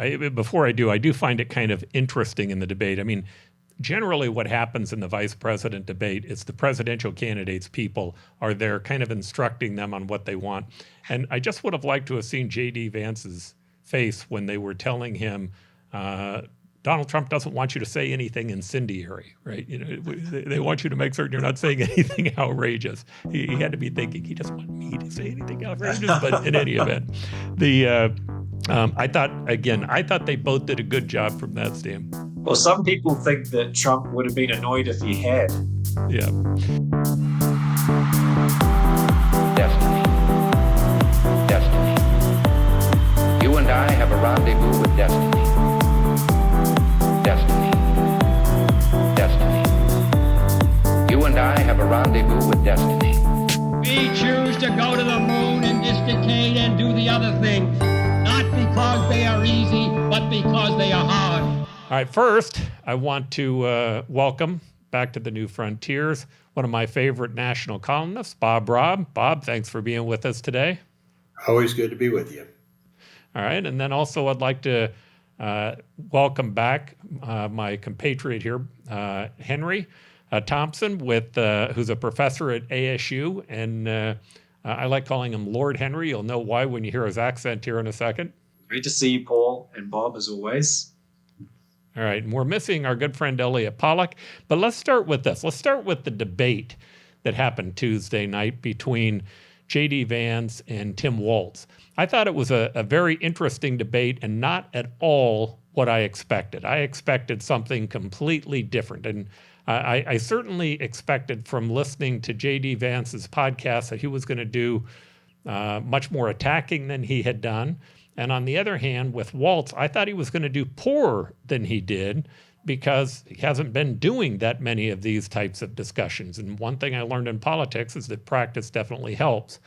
Before I do find it kind of interesting in the debate. I mean, generally what happens in the vice president debate is the presidential candidates' people are there kind of instructing them on what they want. And I just would have liked to have seen J.D. Vance's face when they were telling him, Donald Trump doesn't want you to say anything incendiary, right? They want you to make certain you're not saying anything outrageous. He had to be thinking, he doesn't want me to say anything outrageous, but in any event, I thought they both did a good job from that standpoint. Well, some people think that Trump would have been annoyed if he had. Yeah. Destiny. You and I have a rendezvous with destiny. You and I have a rendezvous with destiny. We choose to go to the moon in this decade and do the other thing, not because they are easy, but because they are hard. All right, first, I want to welcome back to the New Frontiers one of my favorite national columnists, Bob Robb. Bob, thanks for being with us today. Always good to be with you. All right, and then also I'd like to welcome back my compatriot here, Henry Thompson, who's a professor at ASU, and I like calling him Lord Henry. You'll know why when you hear his accent here in a second. Great to see you, Paul and Bob, as always. All right, and we're missing our good friend Elliot Pollack, but let's start with this. Let's start with the debate that happened Tuesday night between J.D. Vance and Tim Walz. I thought it was a very interesting debate and not at all what I expected. I expected something completely different, and I certainly expected from listening to J.D. Vance's podcast that he was going to do much more attacking than he had done. And on the other hand, with Walz, I thought he was going to do poorer than he did because he hasn't been doing that many of these types of discussions. And one thing I learned in politics is that practice definitely helps.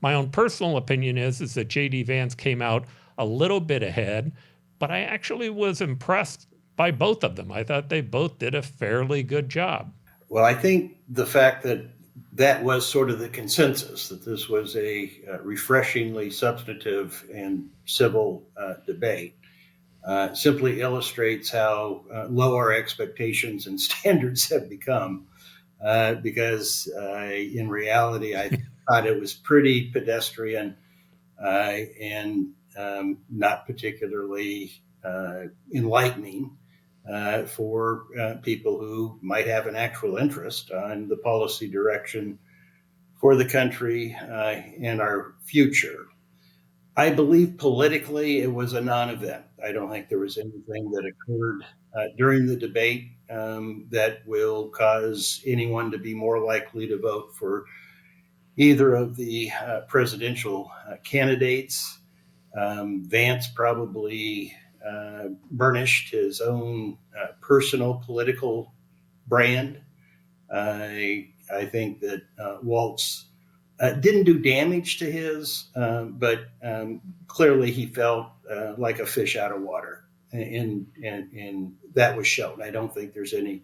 My own personal opinion is that J.D. Vance came out a little bit ahead, but I actually was impressed by both of them. I thought they both did a fairly good job. Well, I think the fact that was sort of the consensus, that this was a refreshingly substantive and civil debate, simply illustrates how low our expectations and standards have become, because in reality, I thought it was pretty pedestrian and not particularly enlightening for people who might have an actual interest in the policy direction for the country and our future. I believe politically it was a non-event. I don't think there was anything that occurred during the debate that will cause anyone to be more likely to vote for either of the presidential candidates. Vance probably burnished his own personal political brand. I think that Walz didn't do damage to his, but clearly he felt like a fish out of water, and that was shown. I don't think there's any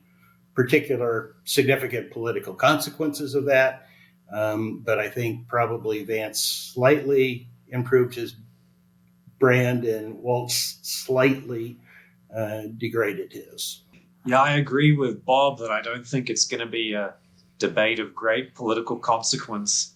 particular significant political consequences of that, but I think probably Vance slightly improved his brand and Walz slightly degraded his. Yeah, I agree with Bob that I don't think it's going to be a debate of great political consequence.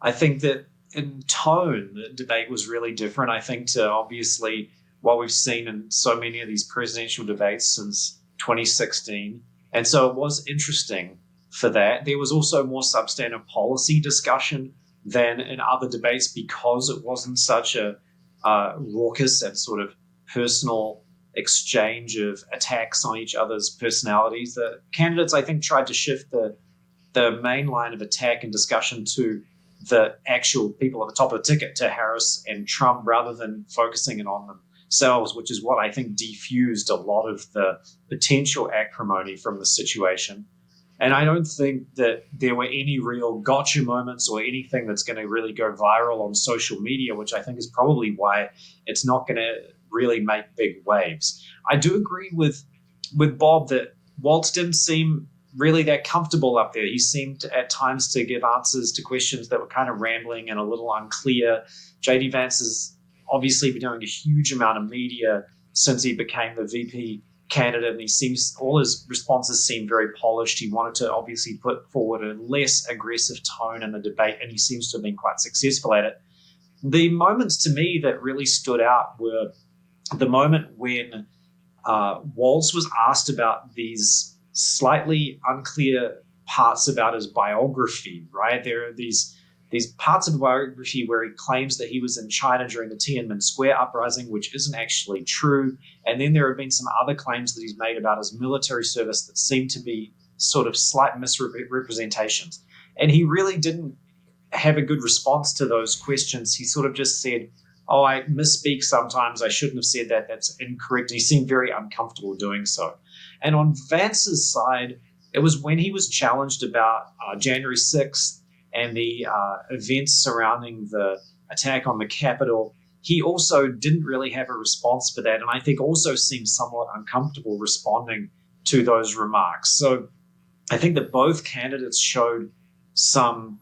I think that in tone, the debate was really different. I think to obviously what we've seen in so many of these presidential debates since 2016. And so it was interesting for that. There was also more substantive policy discussion than in other debates because it wasn't such a raucous and sort of personal exchange of attacks on each other's personalities. The candidates, I think, tried to shift the main line of attack and discussion to the actual people at the top of the ticket, to Harris and Trump, rather than focusing it on themselves, which is what I think defused a lot of the potential acrimony from the situation. And I don't think that there were any real gotcha moments or anything that's going to really go viral on social media, which I think is probably why it's not going to really make big waves. I do agree with Bob that Walz didn't seem really that comfortable up there. He seemed at times to give answers to questions that were kind of rambling and a little unclear. J.D. Vance's obviously been doing a huge amount of media since he became the VP candidate, and all his responses seem very polished. He wanted to obviously put forward a less aggressive tone in the debate, and he seems to have been quite successful at it. The moments to me that really stood out were the moment when Walz was asked about these slightly unclear parts about his biography, right? There are these parts of the biography where he claims that he was in China during the Tiananmen Square uprising, which isn't actually true. And then there have been some other claims that he's made about his military service that seem to be sort of slight misrepresentations. And he really didn't have a good response to those questions. He sort of just said, "Oh, I misspeak sometimes. I shouldn't have said that. That's incorrect." And he seemed very uncomfortable doing so. And on Vance's side, it was when he was challenged about January 6th and the events surrounding the attack on the Capitol. He also didn't really have a response for that, and I think also seemed somewhat uncomfortable responding to those remarks. So I think that both candidates showed some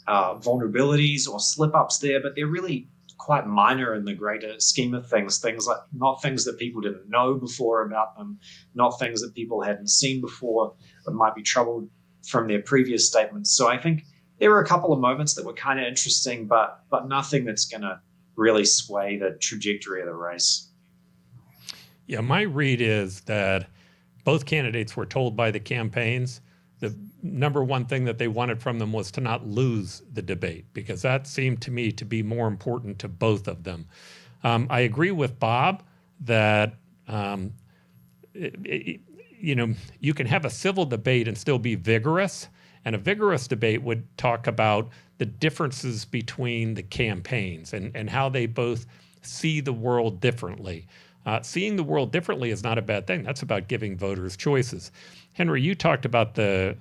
vulnerabilities or slip-ups there, but they're really quite minor in the greater scheme of things. Things like not things that people didn't know before about them, not things that people hadn't seen before that might be troubled from their previous statements. So I think there were a couple of moments that were kind of interesting, but nothing that's going to really sway the trajectory of the race. Yeah, my read is that both candidates were told by the campaigns the number one thing that they wanted from them was to not lose the debate, because that seemed to me to be more important to both of them. I agree with Bob that you can have a civil debate and still be vigorous, and a vigorous debate would talk about the differences between the campaigns and how they both see the world differently. Seeing the world differently is not a bad thing. That's about giving voters choices. Henry, you talked about the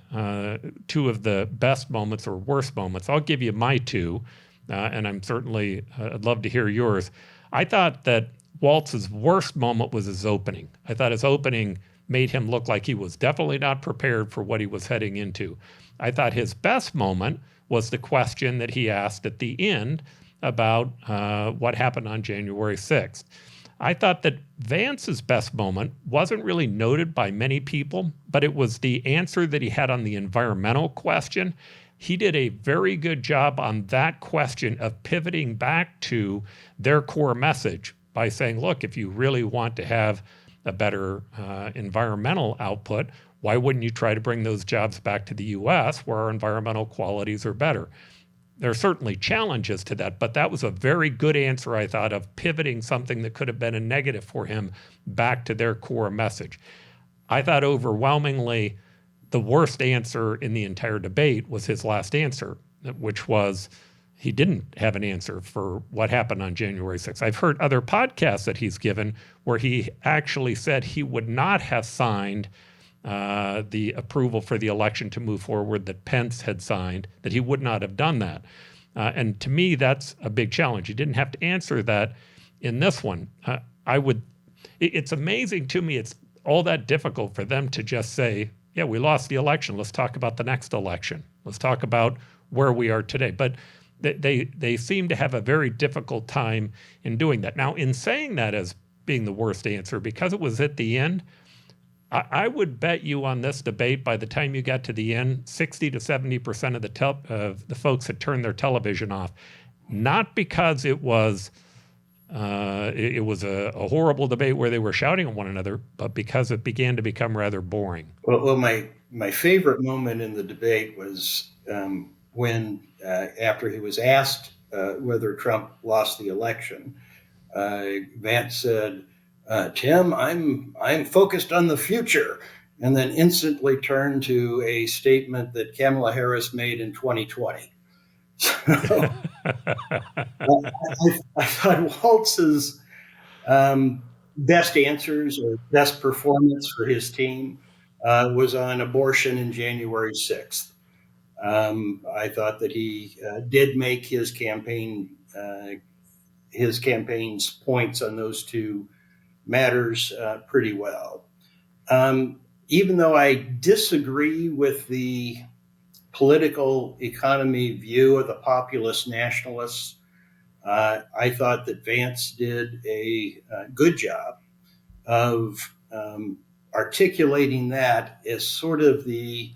two of the best moments or worst moments. I'll give you my two, and I'm certainly, I'd love to hear yours. I thought that Walz's worst moment was his opening. I thought his opening made him look like he was definitely not prepared for what he was heading into. I thought his best moment was the question that he asked at the end about what happened on January 6th. I thought that Vance's best moment wasn't really noted by many people, but it was the answer that he had on the environmental question. He did a very good job on that question of pivoting back to their core message by saying, look, if you really want to have a better environmental output, why wouldn't you try to bring those jobs back to the U.S. where our environmental qualities are better? There are certainly challenges to that, but that was a very good answer, I thought, of pivoting something that could have been a negative for him back to their core message. I thought overwhelmingly the worst answer in the entire debate was his last answer, which was he didn't have an answer for what happened on January 6th. I've heard other podcasts that he's given where he actually said he would not have signed the approval for the election to move forward that Pence had signed, that he would not have done that. And to me, that's a big challenge. He didn't have to answer that in this one. It's amazing to me, it's all that difficult for them to just say, yeah, we lost the election. Let's talk about the next election. Let's talk about where we are today. But they seem to have a very difficult time in doing that. Now, in saying that as being the worst answer, because it was at the end, I would bet you on this debate, by the time you got to the end, 60 to 70% of the folks had turned their television off, not because it was a horrible debate where they were shouting at one another, but because it began to become rather boring. Well, my favorite moment in the debate was when, after he was asked whether Trump lost the election, Vance said, Tim, I'm focused on the future, and then instantly turned to a statement that Kamala Harris made in 2020. So, I thought Walz's best answers or best performance for his team was on abortion in January 6th. I thought that he did make his campaign's points on those two matters pretty well. Even though I disagree with the political economy view of the populist nationalists, I thought that Vance did a good job of articulating that as sort of the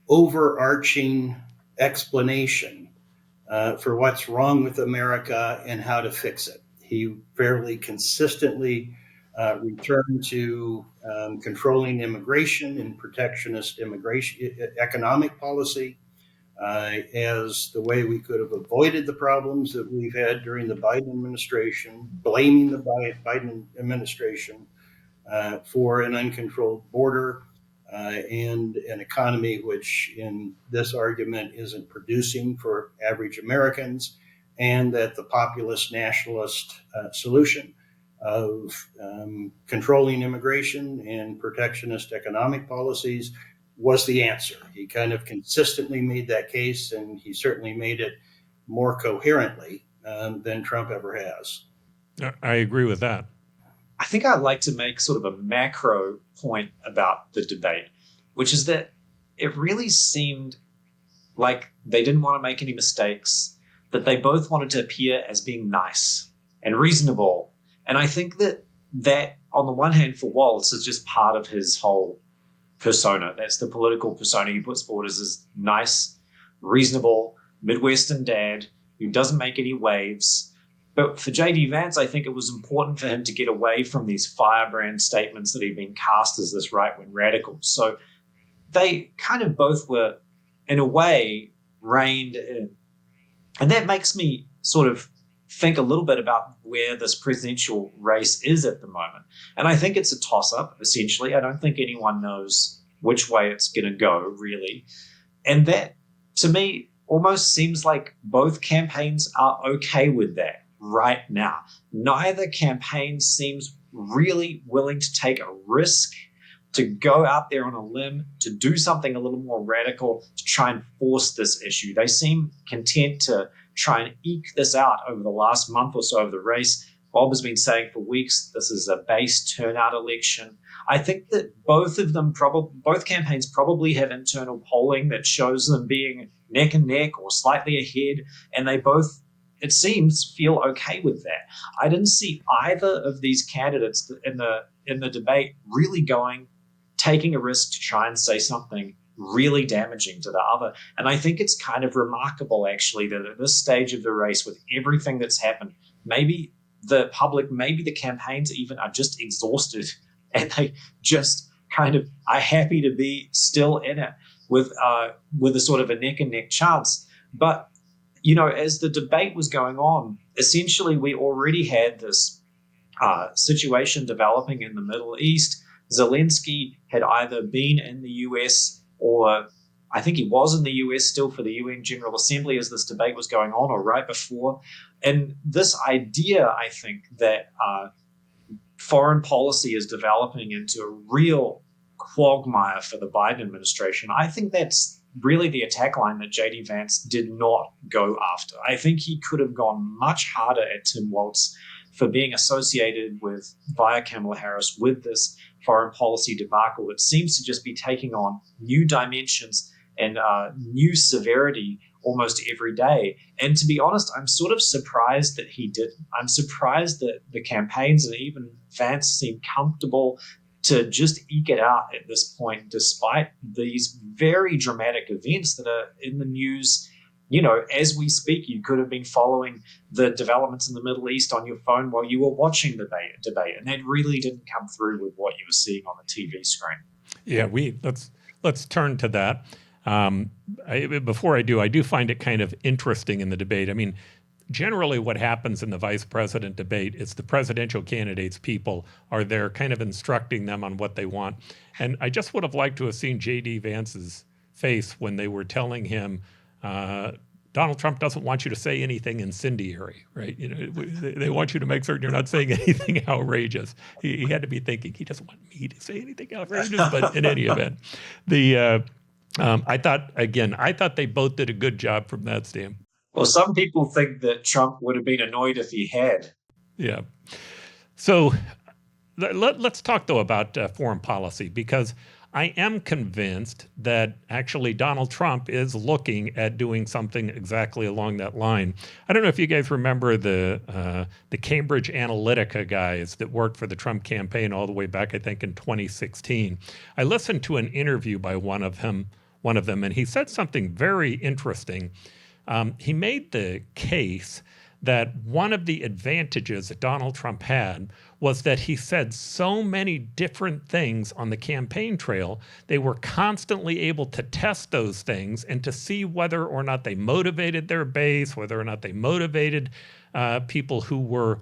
overarching explanation for what's wrong with America and how to fix it. He fairly consistently returned to controlling immigration and protectionist immigration economic policy as the way we could have avoided the problems that we've had during the Biden administration, blaming the Biden administration for an uncontrolled border and an economy which, in this argument, isn't producing for average Americans, and that the populist nationalist solution of controlling immigration and protectionist economic policies was the answer. He kind of consistently made that case, and he certainly made it more coherently than Trump ever has. I agree with that. I think I'd like to make sort of a macro point about the debate, which is that it really seemed like they didn't want to make any mistakes, that they both wanted to appear as being nice and reasonable. And I think that on the one hand, for Walz, is just part of his whole persona. That's the political persona he puts forward as this nice, reasonable Midwestern dad who doesn't make any waves. But for J.D. Vance, I think it was important for him to get away from these firebrand statements that he'd been cast as this right-wing radical. So they kind of both were, in a way, reined in. And that makes me sort of think a little bit about where this presidential race is at the moment. And I think it's a toss-up, essentially. I don't think anyone knows which way it's going to go, really. And that, to me, almost seems like both campaigns are okay with that right now. Neither campaign seems really willing to take a risk, to go out there on a limb, to do something a little more radical, to try and force this issue. They seem content to try and eke this out over the last month or so of the race. Bob has been saying for weeks, this is a base turnout election. I think that both campaigns probably have internal polling that shows them being neck and neck or slightly ahead, and they both, it seems, feel okay with that. I didn't see either of these candidates in the debate really taking a risk to try and say something really damaging to the other. And I think it's kind of remarkable, actually, that at this stage of the race, with everything that's happened, maybe the public, maybe the campaigns even are just exhausted, and they just kind of are happy to be still in it with a sort of a neck and neck chance. But, you know, as the debate was going on, essentially we already had this situation developing in the Middle East. Zelensky had either been in the US, or I think he was in the US still for the UN General Assembly as this debate was going on, or right before. And this idea, I think, that foreign policy is developing into a real quagmire for the Biden administration, I think that's really the attack line that J.D. Vance did not go after. I think he could have gone much harder at Tim Walz for being associated with, via Kamala Harris, with this foreign policy debacle. It seems to just be taking on new dimensions and new severity almost every day. And to be honest, I'm sort of surprised that he didn't. I'm surprised that the campaigns and even Vance seem comfortable to just eke it out at this point, despite these very dramatic events that are in the news. You know, as we speak, you could have been following the developments in the Middle East on your phone while you were watching the debate, and that really didn't come through with what you were seeing on the TV screen. Yeah, let's turn to that. Before I do find it kind of interesting in the debate. I mean, generally what happens in the vice president debate is the presidential candidates' people are there kind of instructing them on what they want. And I just would have liked to have seen J.D. Vance's face when they were telling him, Donald Trump doesn't want you to say anything incendiary, right? You know, they want you to make certain you're not saying anything outrageous. He had to be thinking, he doesn't want me to say anything outrageous, but in any event, I thought they both did a good job from that standpoint. Well, some people think that Trump would have been annoyed if he had. Yeah. So let's talk, though, about foreign policy, because I am convinced that actually Donald Trump is looking at doing something exactly along that line. I don't know if you guys remember the Cambridge Analytica guys that worked for the Trump campaign all the way back, I think, in 2016. I listened to an interview by one of them, and he said something very interesting. He made the case that one of the advantages that Donald Trump had was that he said so many different things on the campaign trail. They were constantly able to test those things and to see whether or not they motivated their base, whether or not they motivated people who were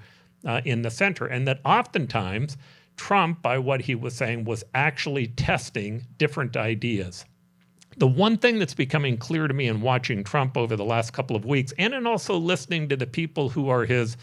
in the center. And that oftentimes Trump, by what he was saying, was actually testing different ideas. The one thing that's becoming clear to me in watching Trump over the last couple of weeks, and in also listening to the people who are his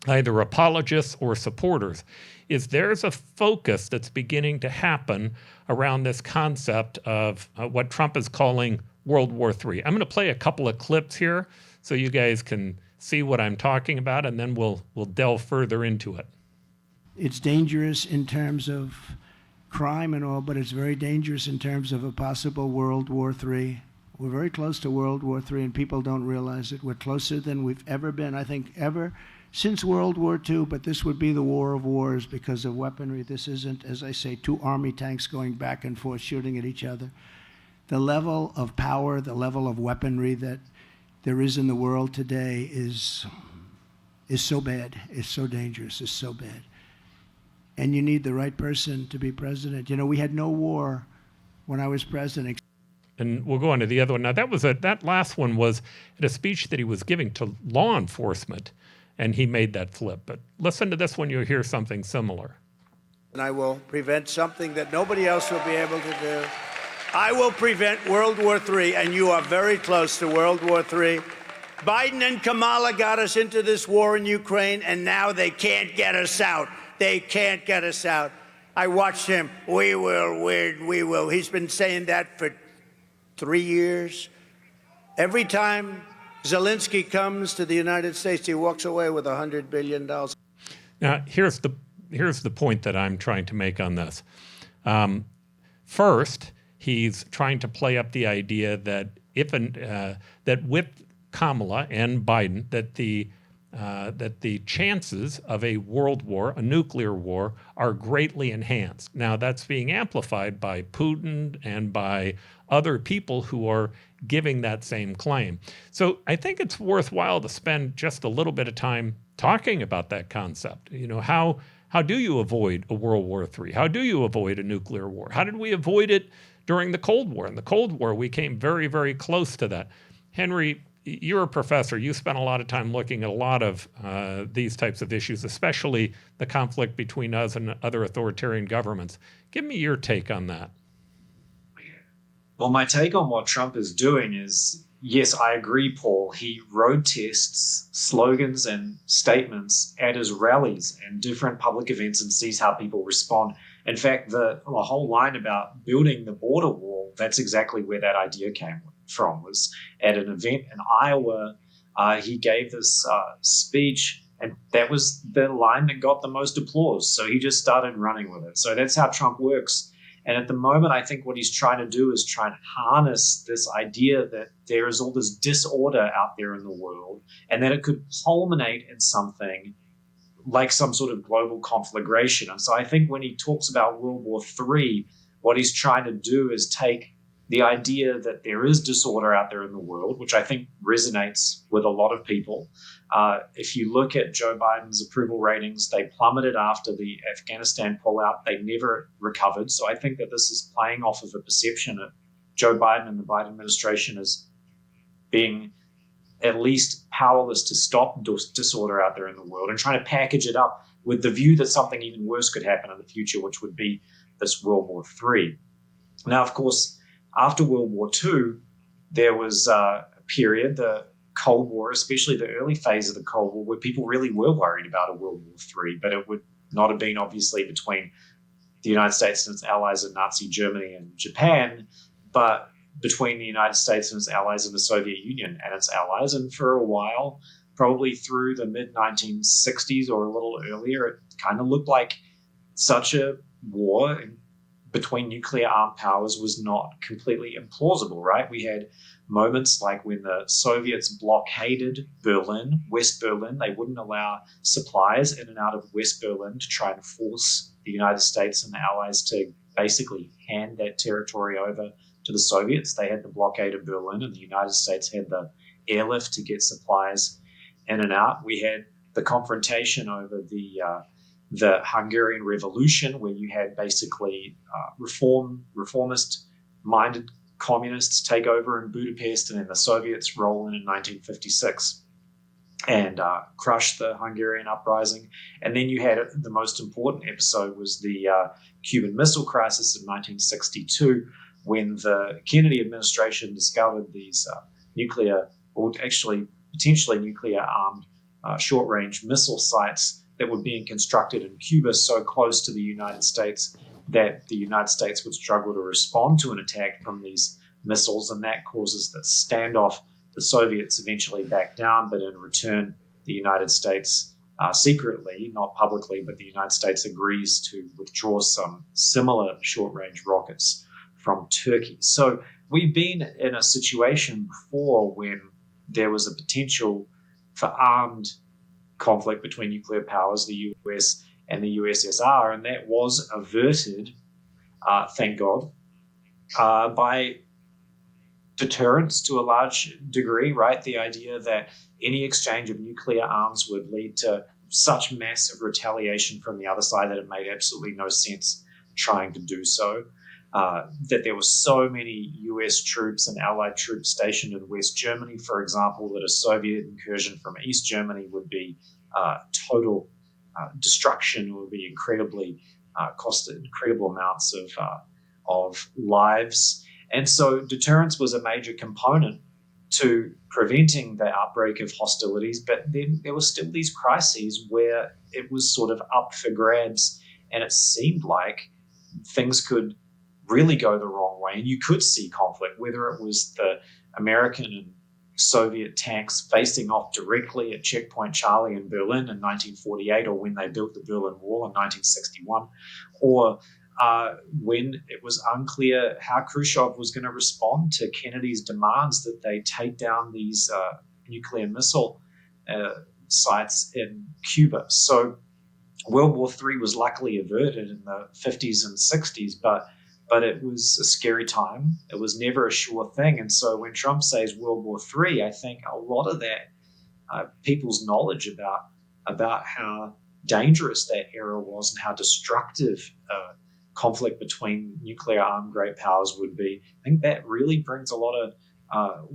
either apologists or supporters, is there's a focus that's beginning to happen around this concept of what Trump is calling World War III. I'm going to play a couple of clips here so you guys can see what I'm talking about, and then we'll delve further into it. It's dangerous in terms of crime and all, but it's very dangerous in terms of a possible World War III. We're very close to World War III, and people don't realize it. We're closer than we've ever been, I think, ever since World War II, but this would be the war of wars because of weaponry. This isn't, as I say, two army tanks going back and forth shooting at each other. The level of power, the level of weaponry that there is in the world today is so bad, is so dangerous, is so bad. And you need the right person to be president. You know, we had no war when I was president. And we'll go on to the other one. Now, that last one was at a speech that he was giving to law enforcement, and he made that flip. But listen to this one, you'll hear something similar. And I will prevent something that nobody else will be able to do. I will prevent World War III, and you are very close to World War III. Biden and Kamala got us into this war in Ukraine, and now they can't get us out. They can't get us out. I watched him. We will win. We will. He's been saying that for 3 years. Every time Zelensky comes to the United States, he walks away with $100 billion. Now, here's the point that I'm trying to make on this. First, he's trying to play up the idea that that with Kamala and Biden, that the chances of a world war, a nuclear war, are greatly enhanced. Now, that's being amplified by Putin and by other people who are giving that same claim. So I think it's worthwhile to spend just a little bit of time talking about that concept. You know, how do you avoid a World War III? How do you avoid a nuclear war? How did we avoid it during the Cold War? In the Cold War, we came very, very close to that. Henry, you're a professor. You spent a lot of time looking at a lot of these types of issues, especially the conflict between us and other authoritarian governments. Give me your take on that. Well, my take on what Trump is doing is, yes, I agree, Paul. He road tests slogans and statements at his rallies and different public events and sees how people respond. In fact, the whole line about building the border wall, that's exactly where that idea came from, was at an event in Iowa. He gave this speech, and that was the line that got the most applause. So he just started running with it. So that's how Trump works. And at the moment, I think what he's trying to do is try and harness this idea that there is all this disorder out there in the world, and that it could culminate in something like some sort of global conflagration. And so I think when he talks about World War III, what he's trying to do is take the idea that there is disorder out there in the world, which I think resonates with a lot of people. If you look at Joe Biden's approval ratings, they plummeted after the Afghanistan pullout. They never recovered. So I think that this is playing off of a perception of Joe Biden and the Biden administration as being at least powerless to stop disorder out there in the world, and trying to package it up with the view that something even worse could happen in the future, which would be this World War III. Now, of course, after World War II, there was a period, the Cold War, especially the early phase of the Cold War, where people really were worried about a World War III, but it would not have been obviously between the United States and its allies in Nazi Germany and Japan, but between the United States and its allies in the Soviet Union and its allies. And for a while, probably through the mid-1960s or a little earlier, it kind of looked like such a war between nuclear armed powers was not completely implausible, right? We had moments like when the Soviets blockaded Berlin, West Berlin. They wouldn't allow supplies in and out of West Berlin to try and force the United States and the Allies to basically hand that territory over to the Soviets. They had the blockade of Berlin, and the United States had the airlift to get supplies in and out. We had the confrontation over the Hungarian Revolution, where you had basically reformist-minded communists take over in Budapest, and then the Soviets roll in 1956 and crush the Hungarian uprising. And then you had the most important episode was the Cuban Missile Crisis in 1962, when the Kennedy administration discovered these nuclear, or actually potentially nuclear-armed short-range missile sites that were being constructed in Cuba so close to the United States that the United States would struggle to respond to an attack from these missiles, and that causes the standoff. The Soviets eventually back down, but in return, the United States secretly, not publicly, but the United States agrees to withdraw some similar short-range rockets from Turkey. So we've been in a situation before when there was a potential for armed conflict between nuclear powers, the US and the USSR, and that was averted, thank God, by deterrence to a large degree, right? The idea that any exchange of nuclear arms would lead to such massive retaliation from the other side that it made absolutely no sense trying to do so. That there were so many US troops and Allied troops stationed in West Germany, for example, that a Soviet incursion from East Germany would be total destruction, would be cost incredible amounts of lives. And so deterrence was a major component to preventing the outbreak of hostilities, but then there were still these crises where it was sort of up for grabs, and it seemed like things could really go the wrong way, and you could see conflict, whether it was the American and Soviet tanks facing off directly at Checkpoint Charlie in Berlin in 1948, or when they built the Berlin Wall in 1961, or when it was unclear how Khrushchev was going to respond to Kennedy's demands that they take down these nuclear missile sites in Cuba. So World War III was luckily averted in the 50s and 60s, but it was a scary time. It was never a sure thing. And so when Trump says World War III, I think a lot of that, people's knowledge about how dangerous that era was and how destructive conflict between nuclear-armed great powers would be, I think that really brings a lot of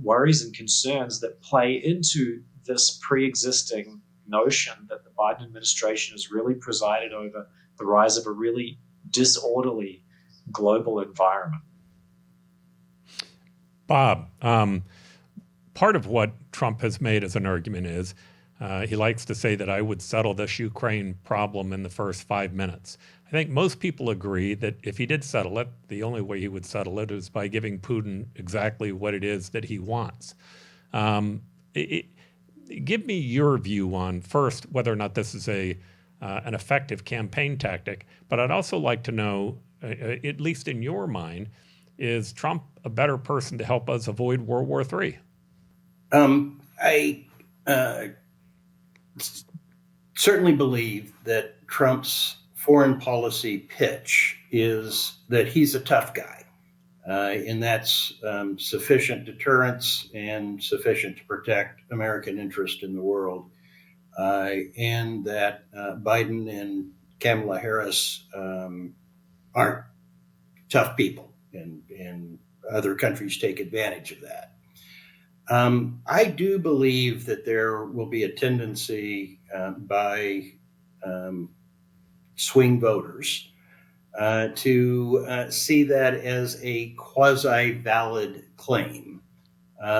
worries and concerns that play into this pre-existing notion that the Biden administration has really presided over the rise of a really disorderly global environment. Bob, part of what Trump has made as an argument is he likes to say that I would settle this Ukraine problem in the first 5 minutes. I think most people agree that if he did settle it, the only way he would settle it is by giving Putin exactly what it is that he wants. Give me your view on, first, whether or not this is an effective campaign tactic, but I'd also like to know, at least in your mind, is Trump a better person to help us avoid World War III? I certainly believe that Trump's foreign policy pitch is that he's a tough guy, and that's sufficient deterrence and sufficient to protect American interest in the world, and that Biden and Kamala Harris aren't tough people, and other countries take advantage of that. I do believe that there will be a tendency by swing voters to see that as a quasi-valid claim,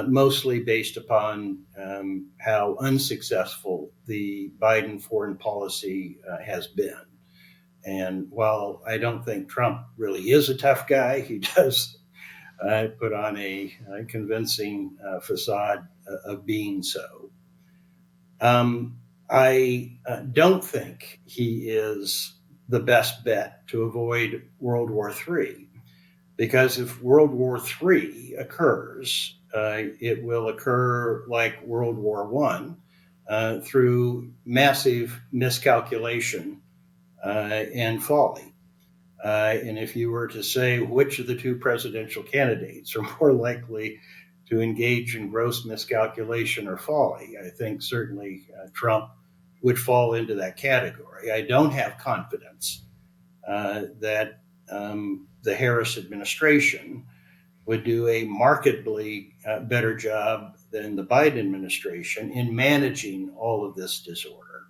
mostly based upon how unsuccessful the Biden foreign policy has been. And while I don't think Trump really is a tough guy, he does put on a convincing facade of being so. I don't think he is the best bet to avoid World War III. Because if World War III occurs, it will occur like World War I through massive miscalculation and folly. And if you were to say which of the two presidential candidates are more likely to engage in gross miscalculation or folly, I think certainly Trump would fall into that category. I don't have confidence that the Harris administration would do a markedly better job than the Biden administration in managing all of this disorder.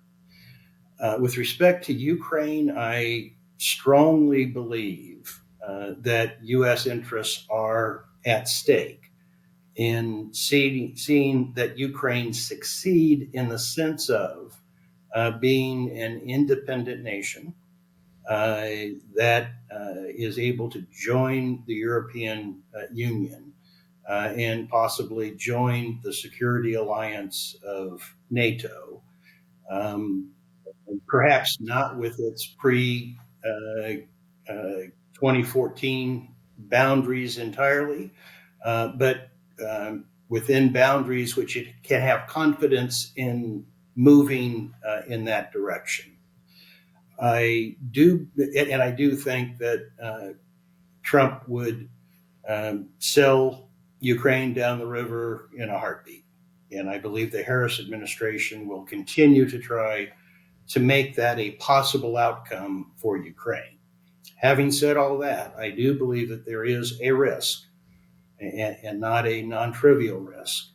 With respect to Ukraine, I strongly believe that U.S. interests are at stake in seeing that Ukraine succeed in the sense of being an independent nation that is able to join the European Union and possibly join the security alliance of NATO. Perhaps not with its pre-2014 boundaries entirely, but within boundaries which it can have confidence in moving in that direction. I do think that Trump would sell Ukraine down the river in a heartbeat. And I believe the Harris administration will continue to try to make that a possible outcome for Ukraine. Having said all that, I do believe that there is a risk, and not a non-trivial risk,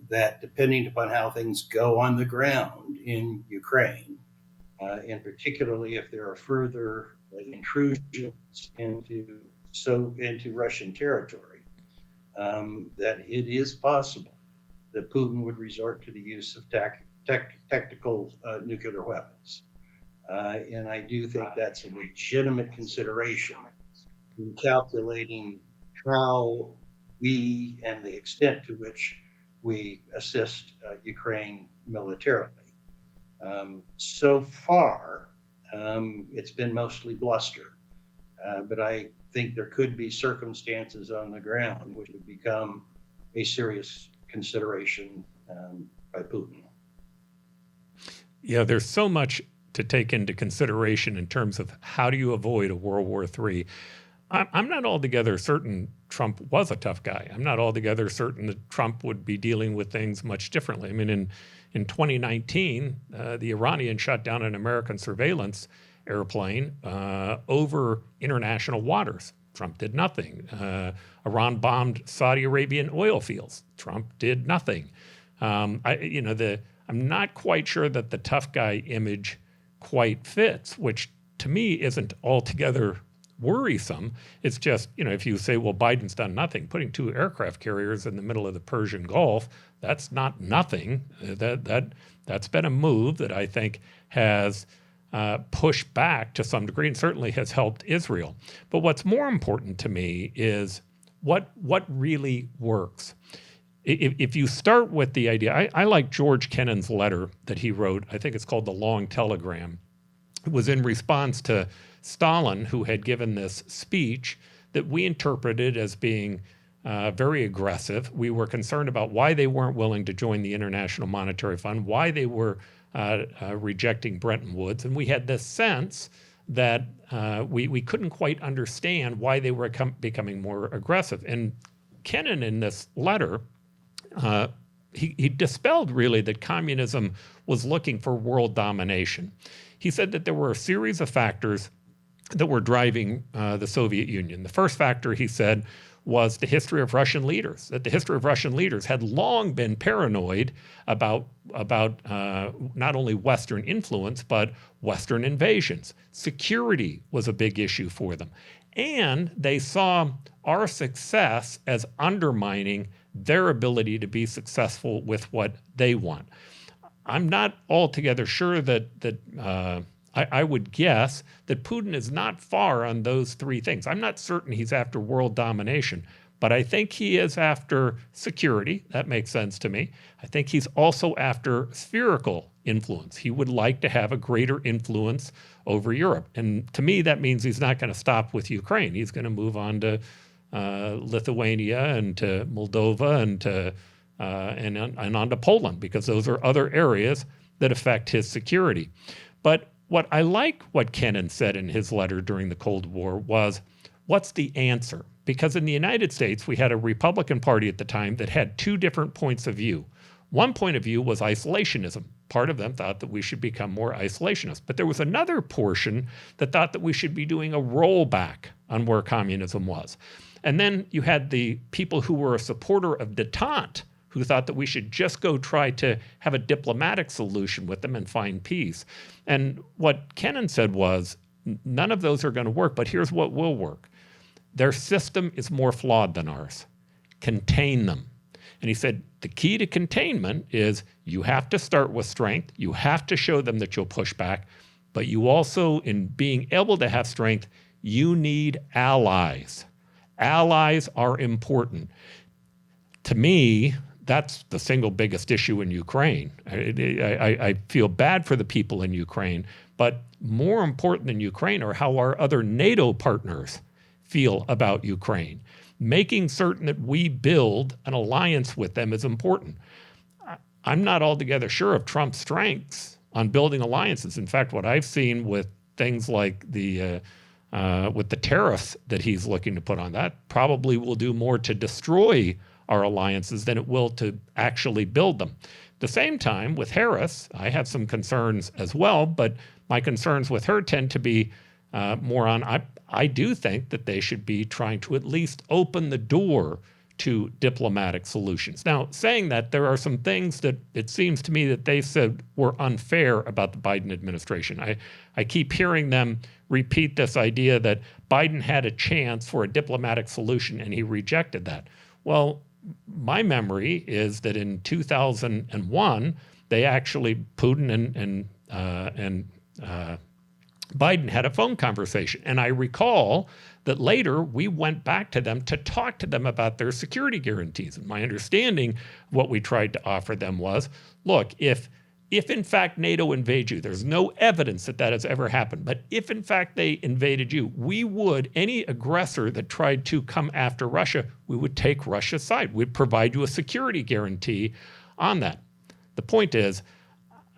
that depending upon how things go on the ground in Ukraine, and particularly if there are further intrusions into Russian territory, that it is possible that Putin would resort to the use of tactical nuclear weapons. And I do think that's a legitimate consideration in calculating how we and the extent to which we assist Ukraine militarily. So far, it's been mostly bluster, but I think there could be circumstances on the ground which would become a serious consideration by Putin. Yeah, there's so much to take into consideration in terms of how do you avoid a World War III. I'm not altogether certain Trump was a tough guy. I'm not altogether certain that Trump would be dealing with things much differently. I mean, in 2019, the Iranians shot down an American surveillance airplane over international waters. Trump did nothing. Iran bombed Saudi Arabian oil fields. Trump did nothing. I'm not quite sure that the tough guy image quite fits, which to me isn't altogether worrisome. It's just, if you say, well, Biden's done nothing, putting 2 aircraft carriers in the middle of the Persian Gulf, that's not nothing. That's been a move that I think has pushed back to some degree and certainly has helped Israel. But what's more important to me is what really works. If you start with the idea, I like George Kennan's letter that he wrote. I think it's called The Long Telegram. It was in response to Stalin, who had given this speech that we interpreted as being very aggressive. We were concerned about why they weren't willing to join the International Monetary Fund, why they were rejecting Bretton Woods. And we had this sense that we couldn't quite understand why they were becoming more aggressive. And Kennan, in this letter, he dispelled really that communism was looking for world domination. He said that there were a series of factors that were driving the Soviet Union. The first factor, he said, was the history of Russian leaders, that the history of Russian leaders had long been paranoid about not only Western influence, but Western invasions. Security was a big issue for them. And they saw our success as undermining their ability to be successful with what they want. I'm not altogether sure that I would guess that Putin is not far on those 3 things. I'm not certain he's after world domination, But I think he is after security. That makes sense to me. I think he's also after spherical influence. He would like to have a greater influence over Europe. And to me, that means he's not going to stop with Ukraine. He's going to move on to Lithuania and to Moldova and on to Poland, because those are other areas that affect his security. But what Kennan said in his letter during the Cold War was, what's the answer? Because in the United States, we had a Republican Party at the time that had two different points of view. One point of view was isolationism. Part of them thought that we should become more isolationist. But there was another portion that thought that we should be doing a rollback on where communism was. And then you had the people who were a supporter of détente, who thought that we should just go try to have a diplomatic solution with them and find peace. And what Kennan said was, none of those are going to work, but here's what will work. Their system is more flawed than ours. Contain them. And he said, the key to containment is you have to start with strength. You have to show them that you'll push back. But you also, in being able to have strength, you need allies. Allies are important. To me, that's the single biggest issue in Ukraine. I feel bad for the people in Ukraine, but more important than Ukraine are how our other NATO partners feel about Ukraine. Making certain that we build an alliance with them is important. I'm not altogether sure of Trump's strengths on building alliances. In fact, what I've seen with things like with the tariffs that he's looking to put on, that probably will do more to destroy our alliances than it will to actually build them. At the same time, with Harris, I have some concerns as well, but my concerns with her tend to be more on, I do think that they should be trying to at least open the door to diplomatic solutions. Now, saying that, there are some things that it seems to me that they said were unfair about the Biden administration. I keep hearing them repeat this idea that Biden had a chance for a diplomatic solution and he rejected that. Well, my memory is that in 2001, they actually, Putin and Biden had a phone conversation. And I recall that later we went back to them to talk to them about their security guarantees. And my understanding, what we tried to offer them was, look, if in fact NATO invades you, there's no evidence that that has ever happened, but if in fact they invaded you, we would, any aggressor that tried to come after Russia, we would take Russia's side. We'd provide you a security guarantee on that. The point is,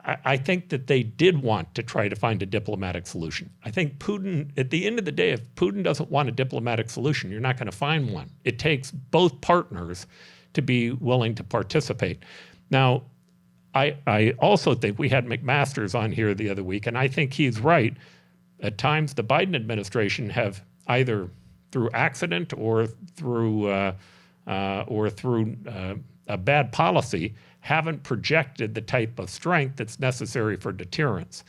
I think that they did want to try to find a diplomatic solution. I think Putin, at the end of the day, if Putin doesn't want a diplomatic solution, you're not going to find one. It takes both partners to be willing to participate. Now, I also think we had McMaster's on here the other week, and I think he's right. At times, the Biden administration have either through accident or through a bad policy haven't projected the type of strength that's necessary for deterrence.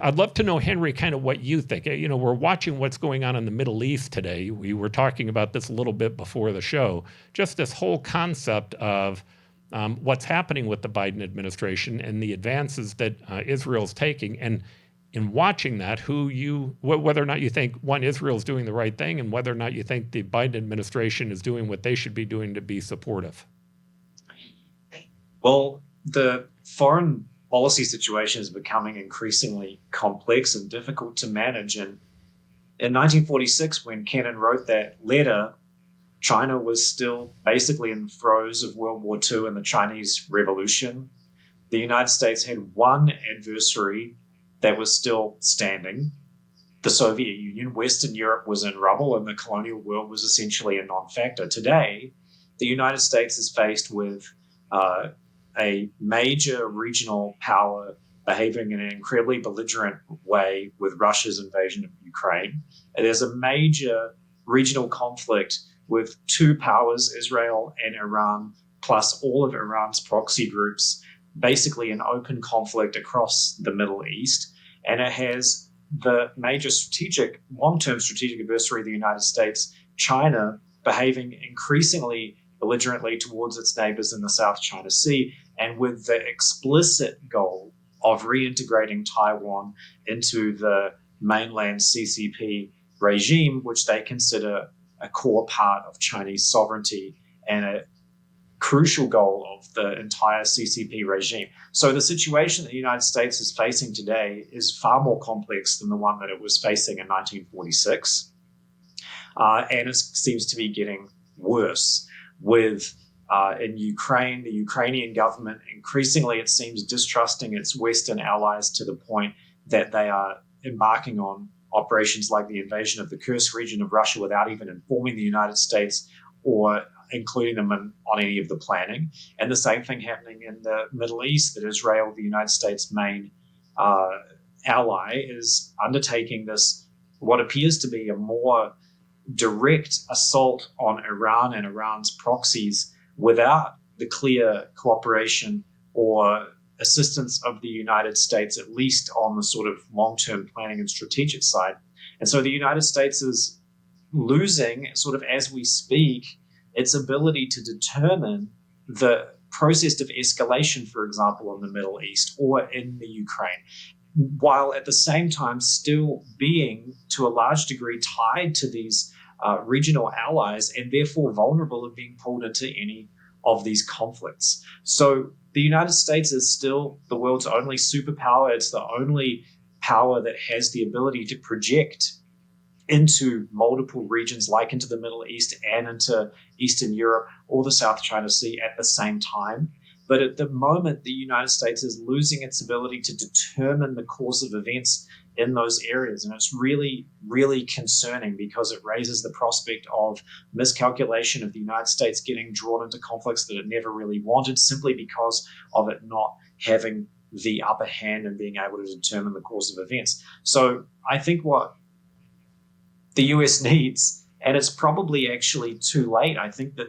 I'd love to know, Henry, kind of what you think. You know, we're watching what's going on in the Middle East today. We were talking about this a little bit before the show. Just this whole concept of what's happening with the Biden administration and the advances that Israel's taking. And in watching that, whether or not you think, one, Israel's doing the right thing, and whether or not you think the Biden administration is doing what they should be doing to be supportive. Well, the foreign policy situation is becoming increasingly complex and difficult to manage. And in 1946, when Kennan wrote that letter, China was still basically in the throes of World War II and the Chinese Revolution. The United States had one adversary that was still standing, the Soviet Union. Western Europe was in rubble and the colonial world was essentially a non-factor. Today, the United States is faced with a major regional power behaving in an incredibly belligerent way with Russia's invasion of Ukraine. It is a major regional conflict with two powers, Israel and Iran, plus all of Iran's proxy groups, basically an open conflict across the Middle East. And it has the major long-term strategic adversary of the United States, China, behaving increasingly belligerently towards its neighbors in the South China Sea, and with the explicit goal of reintegrating Taiwan into the mainland CCP regime, which they consider a core part of Chinese sovereignty and a crucial goal of the entire CCP regime. So the situation that the United States is facing today is far more complex than the one that it was facing in 1946. And it seems to be getting worse with, in Ukraine, the Ukrainian government increasingly, it seems, distrusting its Western allies to the point that they are embarking on operations like the invasion of the Kursk region of Russia without even informing the United States or including them on any of the planning. And the same thing happening in the Middle East, that Israel, the United States' main ally, is undertaking this, what appears to be a more direct assault on Iran and Iran's proxies without the clear cooperation or assistance of the United States, at least on the sort of long-term planning and strategic side. And so the United States is losing, sort of as we speak, its ability to determine the process of escalation, for example, in the Middle East or in the Ukraine, while at the same time still being, to a large degree, tied to these regional allies and therefore vulnerable of being pulled into any of these conflicts. So the United States is still the world's only superpower. It's the only power that has the ability to project into multiple regions, like into the Middle East and into Eastern Europe or the South China Sea at the same time. But at the moment, the United States is losing its ability to determine the course of events in those areas. And it's really, really concerning because it raises the prospect of miscalculation of the United States getting drawn into conflicts that it never really wanted, simply because of it not having the upper hand and being able to determine the course of events. So I think what the US needs, and it's probably actually too late, I think that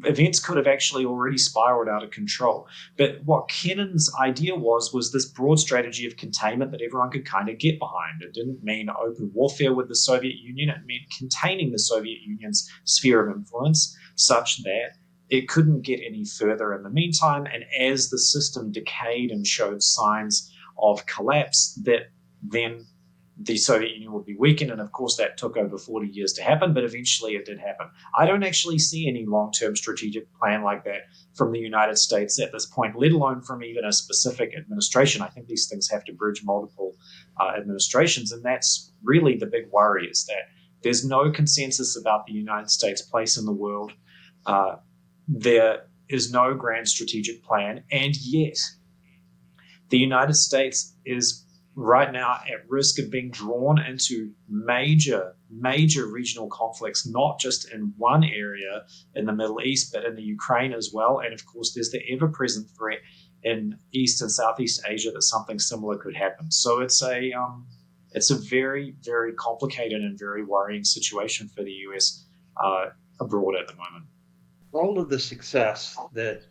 events could have actually already spiraled out of control. But what Kennan's idea was this broad strategy of containment that everyone could kind of get behind. It didn't mean open warfare with the Soviet Union. It meant containing the Soviet Union's sphere of influence such that it couldn't get any further in the meantime. And as the system decayed and showed signs of collapse, that then the Soviet Union would be weakened. And of course, that took over 40 years to happen, but eventually it did happen. I don't actually see any long-term strategic plan like that from the United States at this point, let alone from even a specific administration. I think these things have to bridge multiple administrations. And that's really the big worry, is that there's no consensus about the United States' place in the world. There is no grand strategic plan. And yet the United States is right now at risk of being drawn into major regional conflicts, not just in one area in the Middle East, but in the Ukraine as well. And of course, there's the ever-present threat in East and Southeast Asia that something similar could happen. So it's a very, very complicated and very worrying situation for the US abroad at the moment. All of the success that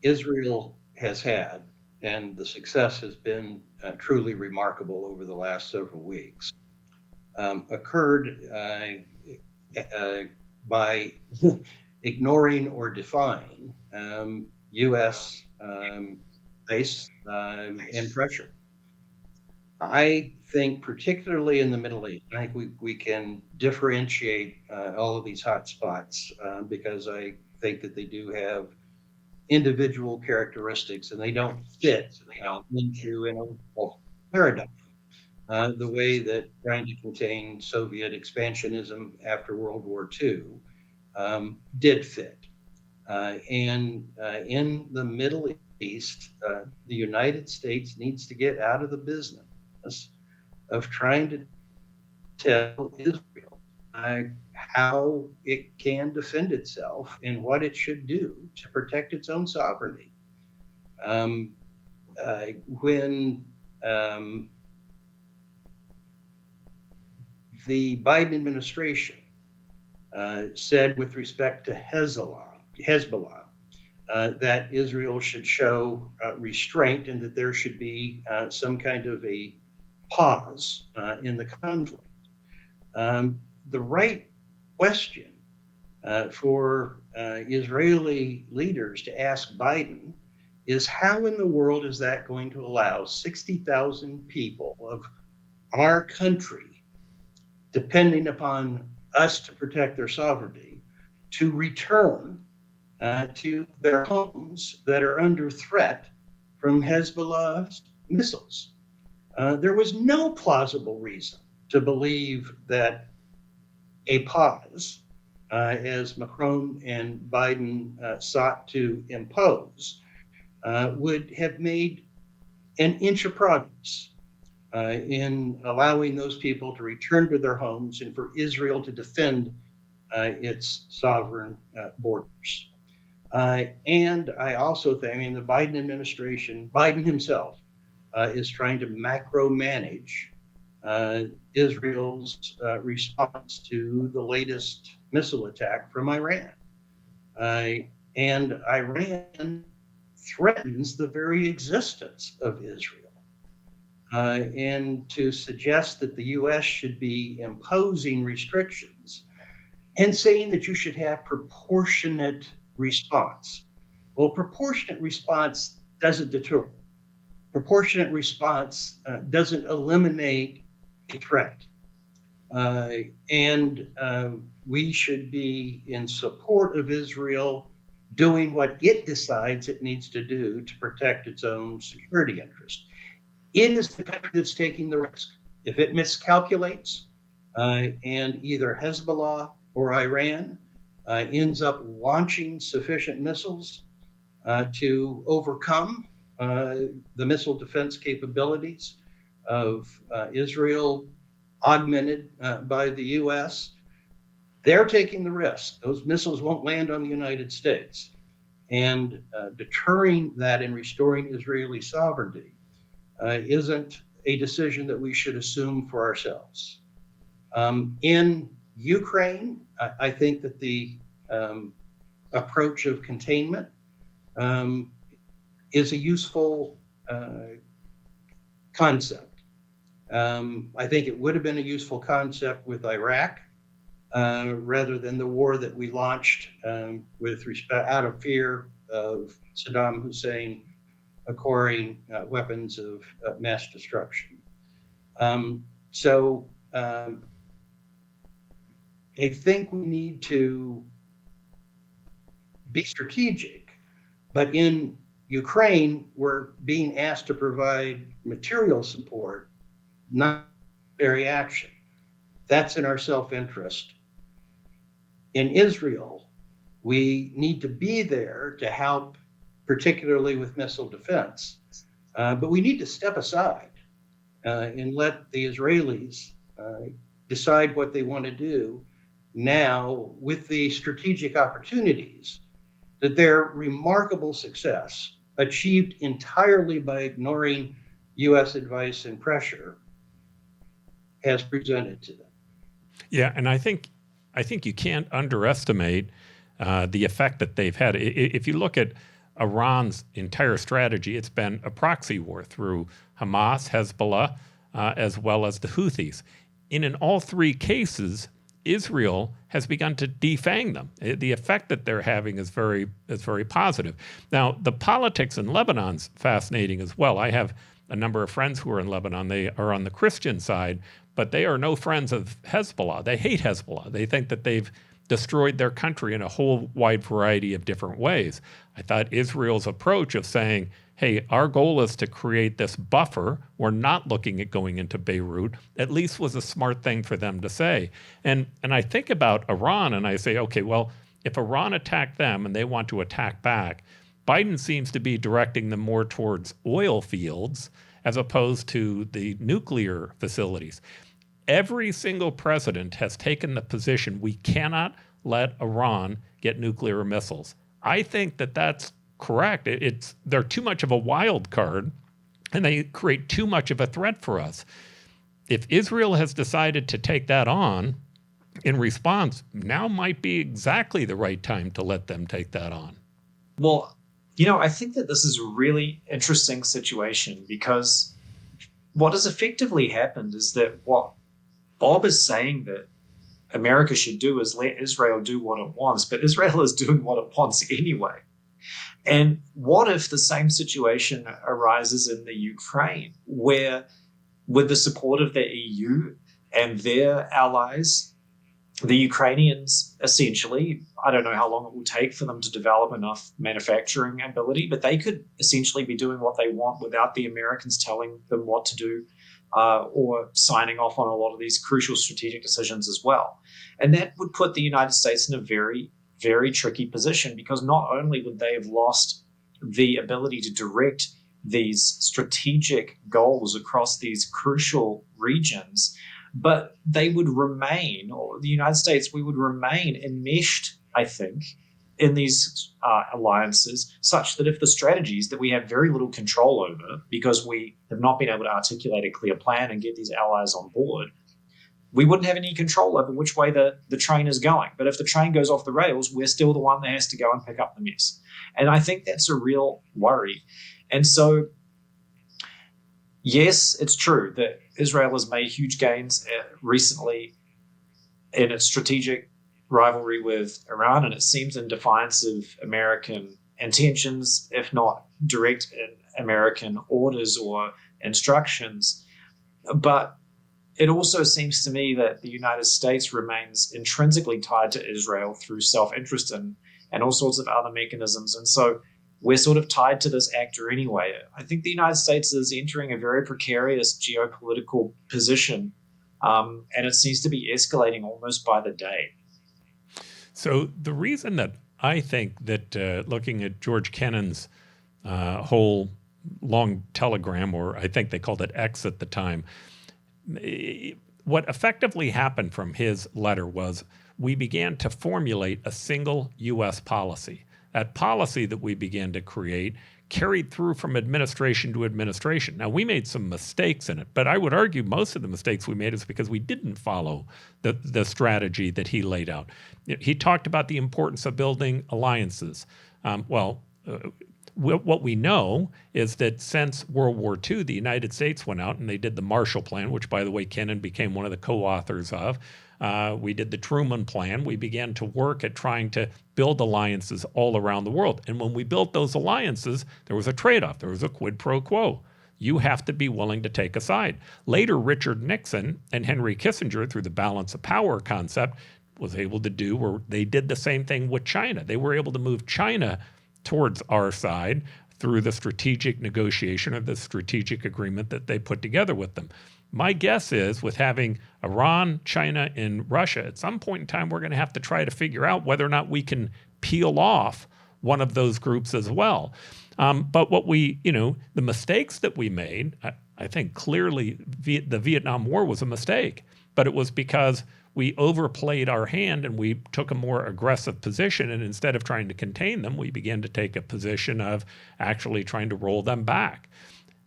Israel has had, and the success has been truly remarkable over the last several weeks, occurred by ignoring or defying U.S. base and pressure. I think particularly in the Middle East, I think we can differentiate all of these hot spots because I think that they do have individual characteristics and they don't fit into a paradigm. The way that trying to contain Soviet expansionism after World War II did fit. And in the Middle East, the United States needs to get out of the business of trying to tell Israel how it can defend itself and what it should do to protect its own sovereignty. When the Biden administration said with respect to Hezbollah, that Israel should show restraint and that there should be some kind of a pause in the conflict. The right question for Israeli leaders to ask Biden is, how in the world is that going to allow 60,000 people of our country, depending upon us to protect their sovereignty to return to their homes that are under threat from Hezbollah's missiles. There was no plausible reason to believe that a pause, as Macron and Biden sought to impose, would have made an inch of progress in allowing those people to return to their homes and for Israel to defend its sovereign borders. And I also think, the Biden administration, Biden himself, is trying to macro-manage Israel's response to the latest missile attack from Iran. And Iran threatens the very existence of Israel. And to suggest that the U.S. should be imposing restrictions and saying that you should have proportionate response. Well, proportionate response doesn't deter. Proportionate response doesn't eliminate a threat. And we should be in support of Israel doing what it decides it needs to do to protect its own security interest. It is the country that's taking the risk. If it miscalculates and either Hezbollah or Iran ends up launching sufficient missiles to overcome the missile defense capabilities of Israel, augmented by the U.S., they're taking the risk. Those missiles won't land on the United States. And deterring that and restoring Israeli sovereignty isn't a decision that we should assume for ourselves. In Ukraine, I think that the approach of containment is a useful concept. I think it would have been a useful concept with Iraq rather than the war that we launched with respect out of fear of Saddam Hussein acquiring weapons of mass destruction. So I think we need to be strategic, but in Ukraine, we're being asked to provide material support, not military action. That's in our self-interest. In Israel, we need to be there to help, particularly with missile defense. But we need to step aside and let the Israelis decide what they want to do now with the strategic opportunities that their remarkable success, achieved entirely by ignoring U.S. advice and pressure, has presented to them. Yeah, and I think you can't underestimate the effect that they've had. If you look at Iran's entire strategy, it's been a proxy war through Hamas, Hezbollah, as well as the Houthis. And in all three cases, Israel has begun to defang them. The effect that they're having is very positive. Now, the politics in Lebanon's fascinating as well. I have a number of friends who are in Lebanon. They are on the Christian side, but they are no friends of Hezbollah. They hate Hezbollah. They think that they've destroyed their country in a whole wide variety of different ways. I thought Israel's approach of saying, hey, our goal is to create this buffer. We're not looking at going into Beirut, at least was a smart thing for them to say. And I think about Iran and I say, okay, well, if Iran attacked them and they want to attack back, Biden seems to be directing them more towards oil fields as opposed to the nuclear facilities. Every single president has taken the position we cannot let Iran get nuclear missiles. I think that that's correct. They're too much of a wild card, and they create too much of a threat for us. If Israel has decided to take that on in response, now might be exactly the right time to let them take that on. Well, I think that this is a really interesting situation because what has effectively happened is that what Bob is saying that America should do is let Israel do what it wants, but Israel is doing what it wants anyway. And what if the same situation arises in the Ukraine, where with the support of the EU and their allies, The Ukrainians, essentially, I don't know how long it will take for them to develop enough manufacturing ability, but they could essentially be doing what they want without the Americans telling them what to do or signing off on a lot of these crucial strategic decisions as well. And that would put the United States in a very, very tricky position, because not only would they have lost the ability to direct these strategic goals across these crucial regions, but they would remain, or the United States, we would remain enmeshed, I think, in these alliances, such that if the strategies that we have very little control over, because we have not been able to articulate a clear plan and get these allies on board, we wouldn't have any control over which way the train is going. But if the train goes off the rails, we're still the one that has to go and pick up the mess. And I think that's a real worry. And so, yes, it's true that Israel has made huge gains recently in its strategic rivalry with Iran, and it seems in defiance of American intentions, if not direct American orders or instructions. But it also seems to me that the United States remains intrinsically tied to Israel through self-interest and all sorts of other mechanisms. And so we're sort of tied to this actor anyway. I think the United States is entering a very precarious geopolitical position, and it seems to be escalating almost by the day. So the reason that I think that looking at George Kennan's whole long telegram, or I think they called it X at the time, what effectively happened from his letter was we began to formulate a single U.S. policy. That policy that we began to create carried through from administration to administration. Now, we made some mistakes in it, but I would argue most of the mistakes we made is because we didn't follow the strategy that he laid out. He talked about the importance of building alliances. What we know is that since World War II, the United States went out and they did the Marshall Plan, which, by the way, Kennan became one of the co-authors of. We did the Truman Plan. We began to work at trying to build alliances all around the world. And when we built those alliances, there was a trade-off. There was a quid pro quo. You have to be willing to take a side. Later, Richard Nixon and Henry Kissinger, through the balance of power concept, was able to do where they did the same thing with China. They were able to move China towards our side through the strategic negotiation or the strategic agreement that they put together with them. My guess is with having Iran, China, and Russia, at some point in time, we're going to have to try to figure out whether or not we can peel off one of those groups as well. But what we, the mistakes that we made, I think clearly the Vietnam War was a mistake, but it was because we overplayed our hand and we took a more aggressive position. And instead of trying to contain them, we began to take a position of actually trying to roll them back.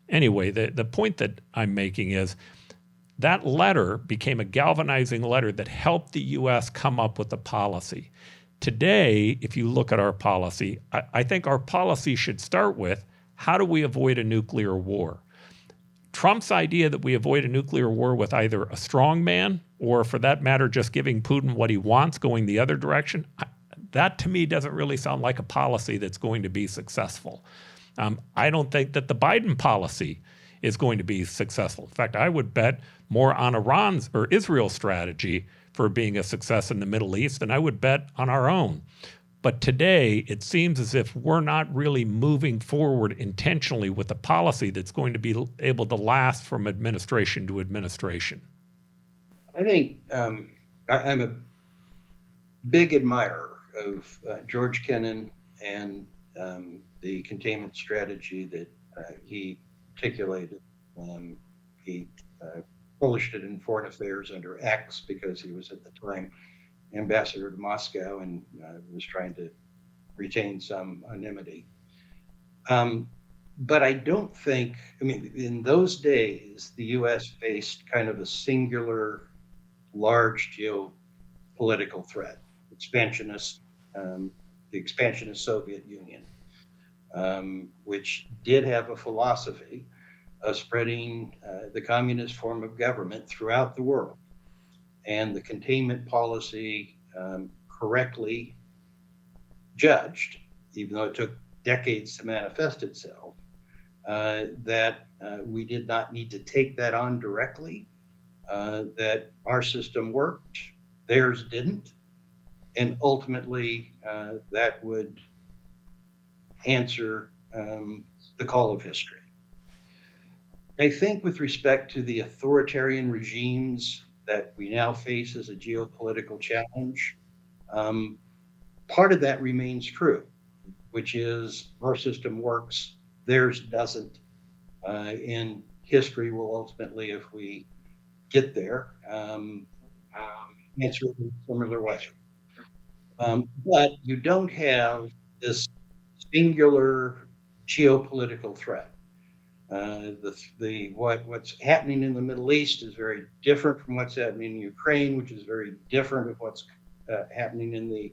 Anyway, the point that I'm making is that letter became a galvanizing letter that helped the U.S. come up with a policy. Today, if you look at our policy, I think our policy should start with, how do we avoid a nuclear war? Trump's idea that we avoid a nuclear war with either a strong man or, for that matter, just giving Putin what he wants, going the other direction, that to me doesn't really sound like a policy that's going to be successful. I don't think that the Biden policy is going to be successful. In fact, I would bet more on Iran's or Israel's strategy for being a success in the Middle East than I would bet on our own. But today, it seems as if we're not really moving forward intentionally with a policy that's going to be able to last from administration to administration. I think I'm a big admirer of George Kennan and the containment strategy that he articulated. He published it in Foreign Affairs under X because he was at the time ambassador to Moscow and was trying to retain some anonymity. But I don't think, in those days, the U.S. faced kind of a singular, large geopolitical threat, the expansionist Soviet Union, which did have a philosophy of spreading the communist form of government throughout the world. And the containment policy correctly judged, even though it took decades to manifest itself, that we did not need to take that on directly, that our system worked, theirs didn't. And ultimately, that would answer the call of history. I think with respect to the authoritarian regimes that we now face as a geopolitical challenge, part of that remains true, which is our system works, theirs doesn't. And history will ultimately, if we get there, answer in a similar way. But you don't have this singular geopolitical threat. What's happening in the Middle East is very different from what's happening in Ukraine, which is very different of what's happening in the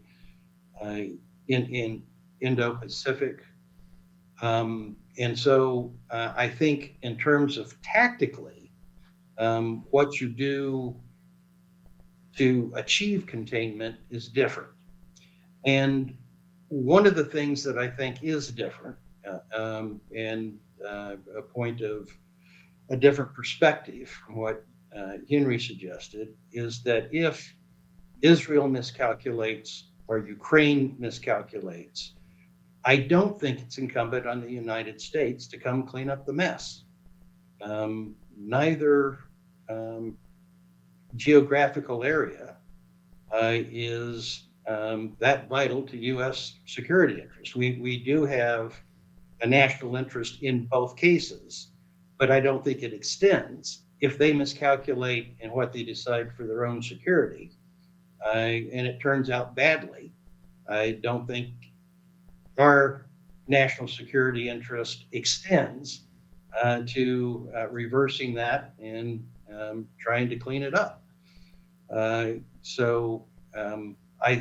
in Indo-Pacific. And so I think in terms of tactically, what you do to achieve containment is different. And one of the things that I think is different, and a point of a different perspective from what Henry suggested, is that if Israel miscalculates or Ukraine miscalculates, I don't think it's incumbent on the United States to come clean up the mess. Neither geographical area is that vital to U.S. security interests. We do have a national interest in both cases, but I don't think it extends. If they miscalculate in what they decide for their own security, and it turns out badly, I don't think our national security interest extends to reversing that and trying to clean it up. So I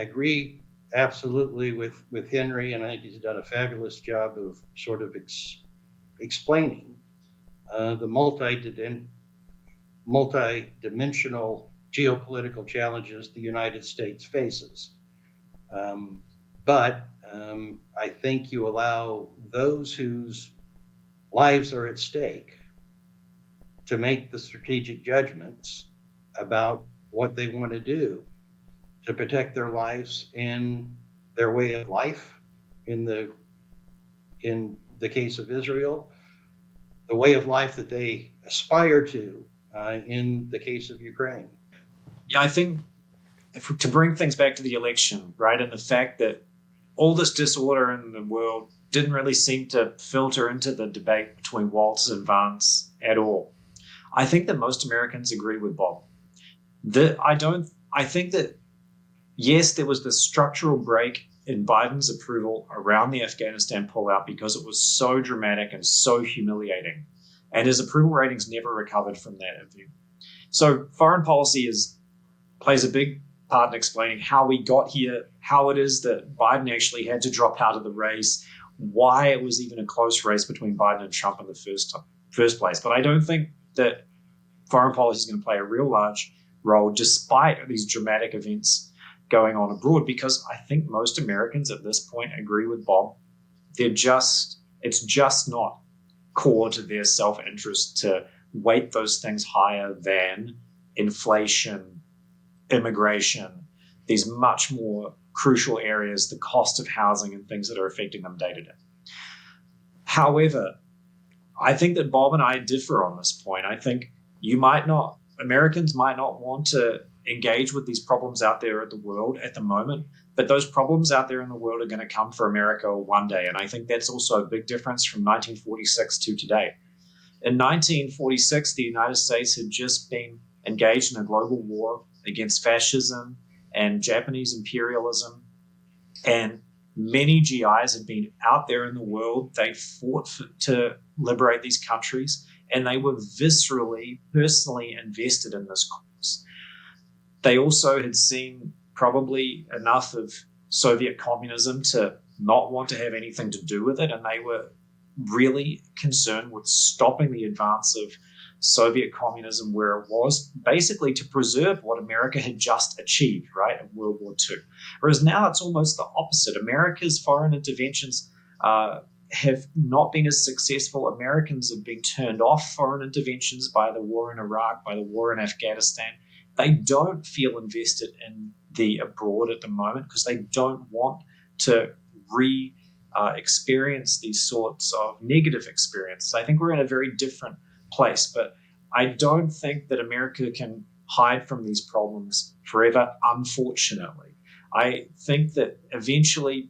agree absolutely with Henry, and I think he's done a fabulous job of sort of explaining the multi-dimensional geopolitical challenges the United States faces. But I think you allow those whose lives are at stake to make the strategic judgments about what they want to do to protect their lives and their way of life. In the case of Israel, the way of life that they aspire to in the case of Ukraine. Yeah, I think to bring things back to the election, right, and the fact that all this disorder in the world didn't really seem to filter into the debate between Walz and Vance at all. I think that most Americans agree with Bob. I think that, yes, there was this structural break in Biden's approval around the Afghanistan pullout because it was so dramatic and so humiliating. And his approval ratings never recovered from that event. So foreign policy plays a big part in explaining how we got here, how it is that Biden actually had to drop out of the race, why it was even a close race between Biden and Trump in the first place. But I don't think that foreign policy is going to play a real large role despite these dramatic events going on abroad, because I think most Americans at this point agree with Bob. It's just not core to their self-interest to weight those things higher than inflation, immigration, these much more crucial areas, the cost of housing and things that are affecting them day to day. However, I think that Bob and I differ on this point. I think Americans might not want to engage with these problems out there in the world at the moment, but those problems out there in the world are going to come for America one day. And I think that's also a big difference from 1946 to today. In 1946, the United States had just been engaged in a global war against fascism and Japanese imperialism. And many GIs had been out there in the world. They fought to liberate these countries, and they were viscerally, personally invested in this cause. They also had seen probably enough of Soviet communism to not want to have anything to do with it, and they were really concerned with stopping the advance of Soviet communism where it was, basically to preserve what America had just achieved, right, in World War II. Whereas now it's almost the opposite. America's foreign interventions have not been as successful. Americans have been turned off foreign interventions by the war in Iraq, by the war in Afghanistan, they don't feel invested in the abroad at the moment because they don't want to experience these sorts of negative experiences. I think we're in a very different place, but I don't think that America can hide from these problems forever, unfortunately. I think that eventually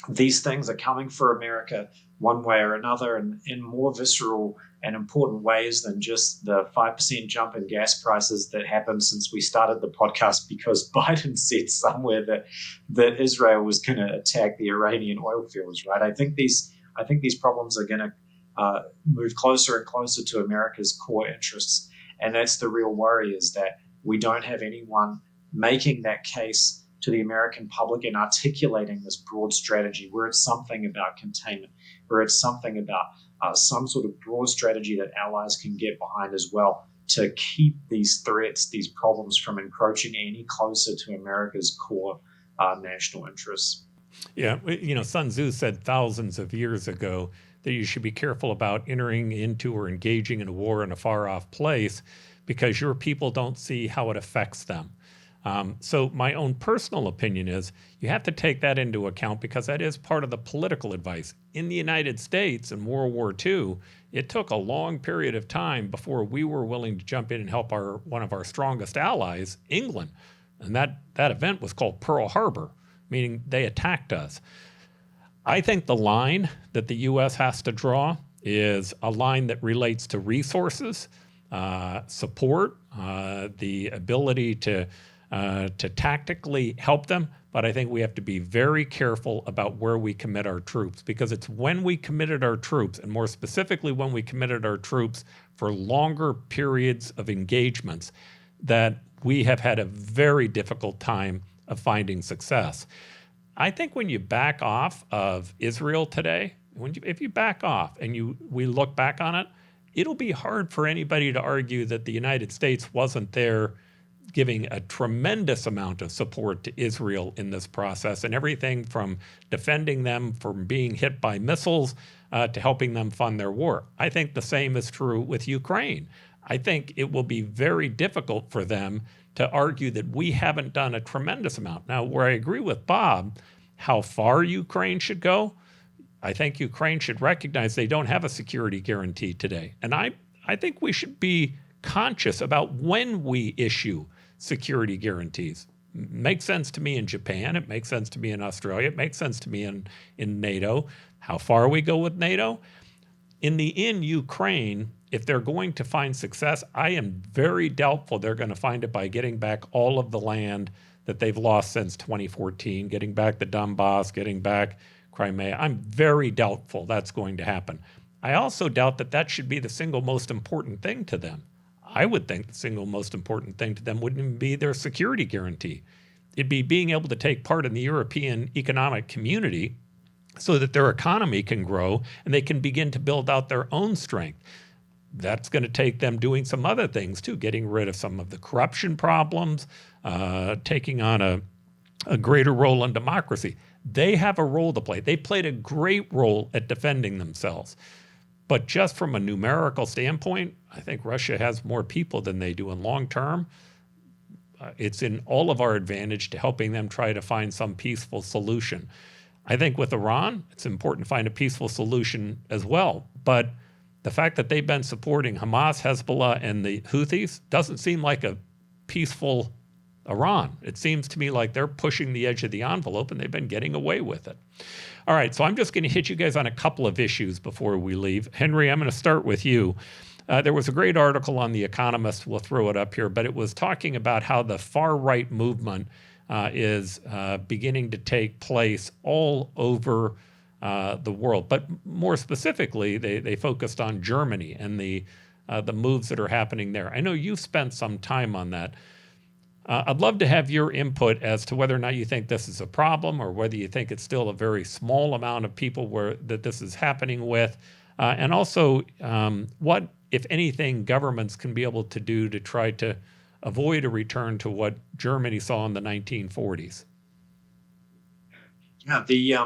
these things are coming for America one way or another, and in more visceral and important ways than just the 5% jump in gas prices that happened since we started the podcast because Biden said somewhere that Israel was going to attack the Iranian oil fields, right? I think these problems are going to move closer and closer to America's core interests. And that's the real worry, is that we don't have anyone making that case to the American public and articulating this broad strategy where it's something about containment, where it's something about some sort of broad strategy that allies can get behind as well to keep these threats, these problems from encroaching any closer to America's core national interests. Yeah, Sun Tzu said thousands of years ago that you should be careful about entering into or engaging in a war in a far-off place because your people don't see how it affects them. So my own personal opinion is you have to take that into account because that is part of the political advice. In the United States in World War II, it took a long period of time before we were willing to jump in and help one of our strongest allies, England. And that event was called Pearl Harbor, meaning they attacked us. I think the line that the U.S. has to draw is a line that relates to resources, support, the ability to tactically help them, but I think we have to be very careful about where we commit our troops, because it's when we committed our troops, and more specifically when we committed our troops for longer periods of engagements, that we have had a very difficult time of finding success. I think when you back off of Israel today, if you back off and we look back on it, it'll be hard for anybody to argue that the United States wasn't there giving a tremendous amount of support to Israel in this process, and everything from defending them from being hit by missiles to helping them fund their war. I think the same is true with Ukraine. I think it will be very difficult for them to argue that we haven't done a tremendous amount. Now, where I agree with Bob, how far Ukraine should go, I think Ukraine should recognize they don't have a security guarantee today. And I think we should be conscious about when we issue security guarantees. It makes sense to me in Japan. It makes sense to me in Australia. It makes sense to me in NATO. How far we go with NATO? In Ukraine, if they're going to find success, I am very doubtful they're going to find it by getting back all of the land that they've lost since 2014, getting back the Donbass, getting back Crimea. I'm very doubtful that's going to happen. I also doubt that should be the single most important thing to them. I would think the single most important thing to them wouldn't even be their security guarantee. It'd be being able to take part in the European economic community so that their economy can grow and they can begin to build out their own strength. That's going to take them doing some other things too, getting rid of some of the corruption problems, taking on a greater role in democracy. They have a role to play. They played a great role at defending themselves. But just from a numerical standpoint, I think Russia has more people than they do in long term. It's in all of our advantage to helping them try to find some peaceful solution. I think with Iran, it's important to find a peaceful solution as well. But the fact that they've been supporting Hamas, Hezbollah, and the Houthis doesn't seem like a peaceful Iran. It seems to me like they're pushing the edge of the envelope and they've been getting away with it. All right, so I'm just going to hit you guys on a couple of issues before we leave. Henry, I'm going to start with you. There was a great article on The Economist. We'll throw it up here, but it was talking about how the far-right movement is beginning to take place all over the world. But more specifically, they focused on Germany and the moves that are happening there. I know you've spent some time on that. I'd love to have your input as to whether or not you think this is a problem or whether you think it's still a very small amount of people that this is happening with. And also, what, if anything, governments can be able to do to try to avoid a return to what Germany saw in the 1940s. Yeah, the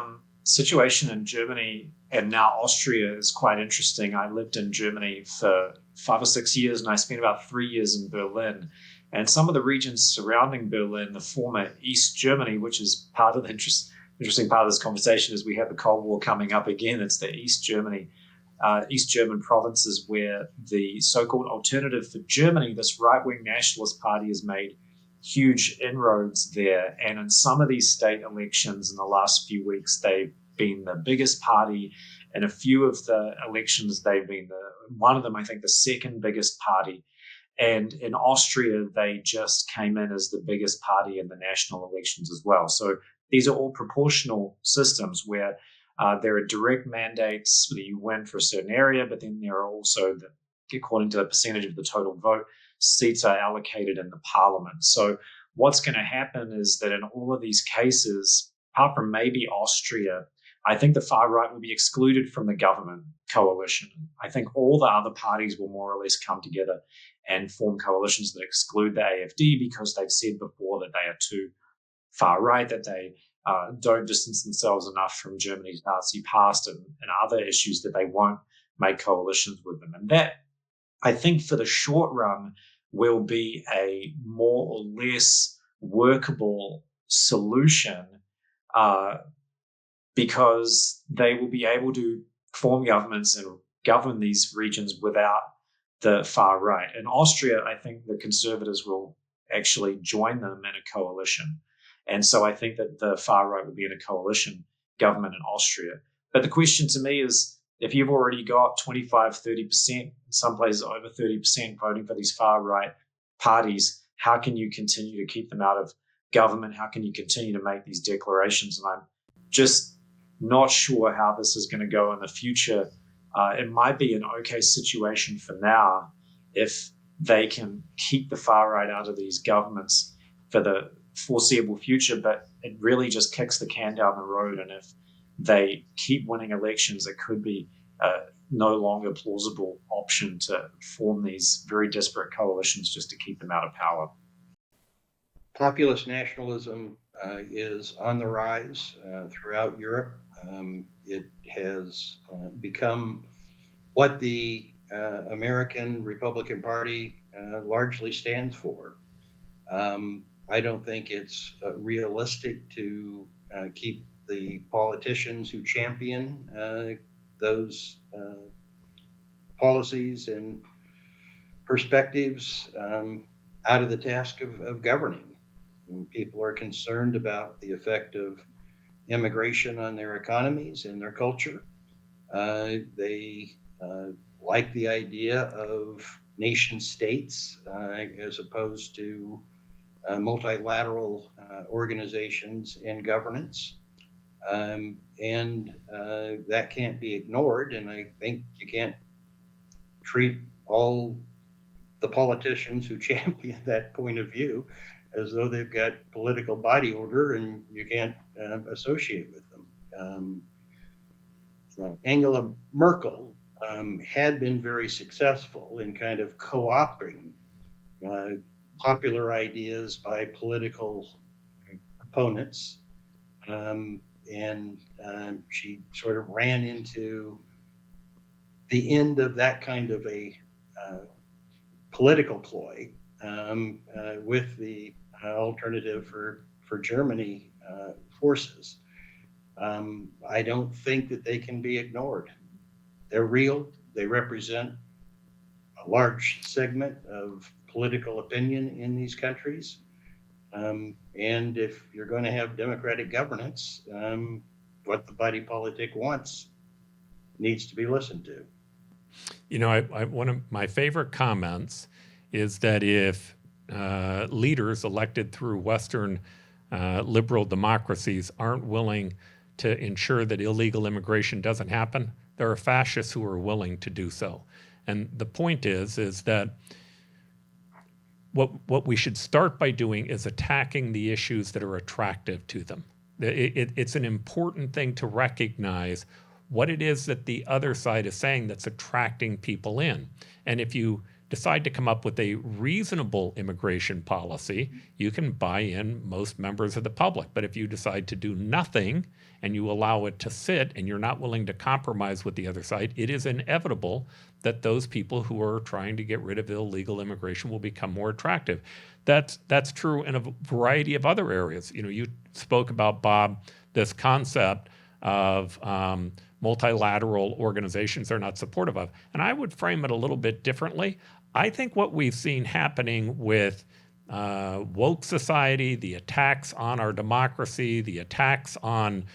situation in Germany and now Austria is quite interesting. I lived in Germany for 5 or 6 years, and I spent about 3 years in Berlin. And some of the regions surrounding Berlin, the former East Germany, which is part of the interesting part of this conversation, is we have the Cold War coming up again. It's the East German provinces where the so-called Alternative for Germany, this right-wing nationalist party, has made huge inroads there. And in some of these state elections in the last few weeks, they've been the biggest party. In a few of the elections, they've been one of them, I think, the second biggest party. And in Austria, they just came in as the biggest party in the national elections as well. So these are all proportional systems where there are direct mandates that you win for a certain area, but then there are also, according to the percentage of the total vote, seats are allocated in the parliament. So what's going to happen is that in all of these cases, apart from maybe Austria, I think the far right will be excluded from the government coalition. I think all the other parties will more or less come together and form coalitions that exclude the AfD because they've said before that they are too far right, that they don't distance themselves enough from Germany's Nazi past and other issues, that they won't make coalitions with them. And that, I think, for the short run, will be a more or less workable solution because they will be able to form governments and govern these regions without the far right. In Austria, I think the conservatives will actually join them in a coalition. And so I think that the far right will be in a coalition government in Austria. But the question to me is, if you've already got 25, 30%, in some places over 30% voting for these far right parties, how can you continue to keep them out of government? How can you continue to make these declarations? And I'm just not sure how this is going to go in the future. It might be an okay situation for now if they can keep the far right out of these governments for the foreseeable future, but it really just kicks the can down the road. And if they keep winning elections, it could be no longer a plausible option to form these very disparate coalitions just to keep them out of power. Populist nationalism is on the rise throughout Europe. It has become what the American Republican Party largely stands for. I don't think it's realistic to keep the politicians who champion those policies and perspectives out of the task of governing. And people are concerned about the effect of immigration on their economies and their culture. They like the idea of nation states as opposed to multilateral organizations and governance. And that can't be ignored. And I think you can't treat all the politicians who champion that point of view as though they've got political body order and you can't associate with them. Angela Merkel had been very successful in kind of co-opting popular ideas by political opponents. And she sort of ran into the end of that kind of a political ploy with the Alternative for Germany forces. I don't think that they can be ignored. They're real. They represent a large segment of political opinion in these countries. And if you're going to have democratic governance, what the body politic wants needs to be listened to. You know, one of my favorite comments is that if leaders elected through Western liberal democracies aren't willing to ensure that illegal immigration doesn't happen, there are fascists who are willing to do so. And the point is that what we should start by doing is attacking the issues that are attractive to them. It's an important thing to recognize what it is that the other side is saying that's attracting people in. And if you decide to come up with a reasonable immigration policy, you can buy in most members of the public. But if you decide to do nothing and you allow it to sit and you're not willing to compromise with the other side, it is inevitable that those people who are trying to get rid of illegal immigration will become more attractive. That's true in a variety of other areas. You spoke about, Bob, this concept of multilateral organizations they're not supportive of. And I would frame it a little bit differently. I think what we've seen happening with woke society, the attacks on our democracy, the attacks on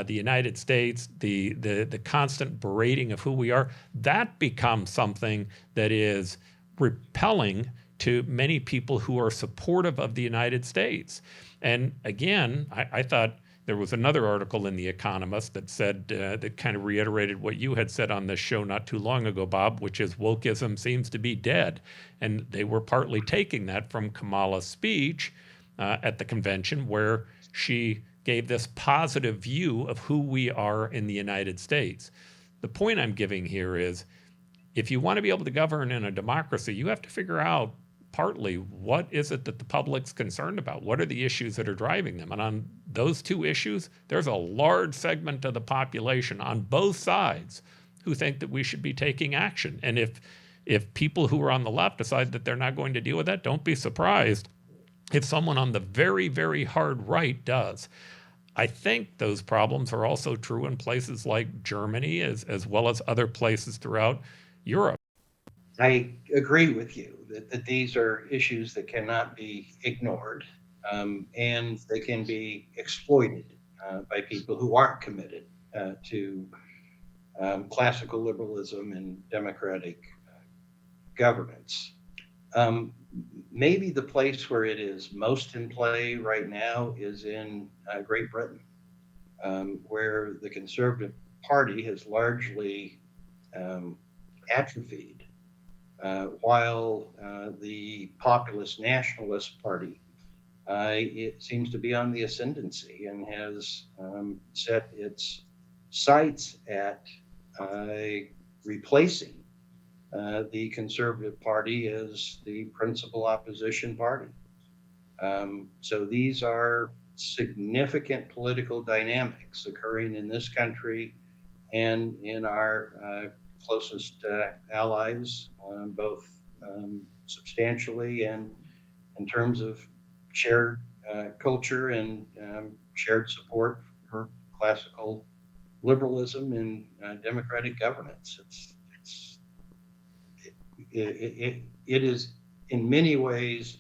the United States, the constant berating of who we are, that becomes something that is repelling to many people who are supportive of the United States. And again, I thought there was another article in The Economist that said, that kind of reiterated what you had said on this show not too long ago, Bob, which is wokeism seems to be dead. And they were partly taking that from Kamala's speech at the convention, where she gave this positive view of who we are in the United States. The point I'm giving here is, if you want to be able to govern in a democracy, you have to figure out partly what is it that the public's concerned about? What are the issues that are driving them? And on those two issues, there's a large segment of the population on both sides who think that we should be taking action. And if people who are on the left decide that they're not going to deal with that, don't be surprised if someone on the very, very hard right does. I think those problems are also true in places like Germany as well as other places throughout Europe. I agree with you that these are issues that cannot be ignored, and they can be exploited by people who aren't committed to classical liberalism and democratic governance. Maybe the place where it is most in play right now is in Great Britain, where the Conservative Party has largely atrophied, while the populist nationalist party, it seems to be on the ascendancy and has set its sights at replacing the Conservative Party as the principal opposition party. So these are significant political dynamics occurring in this country and in our closest allies, both substantially and in terms of shared culture and shared support for classical liberalism and democratic governance. It is in many ways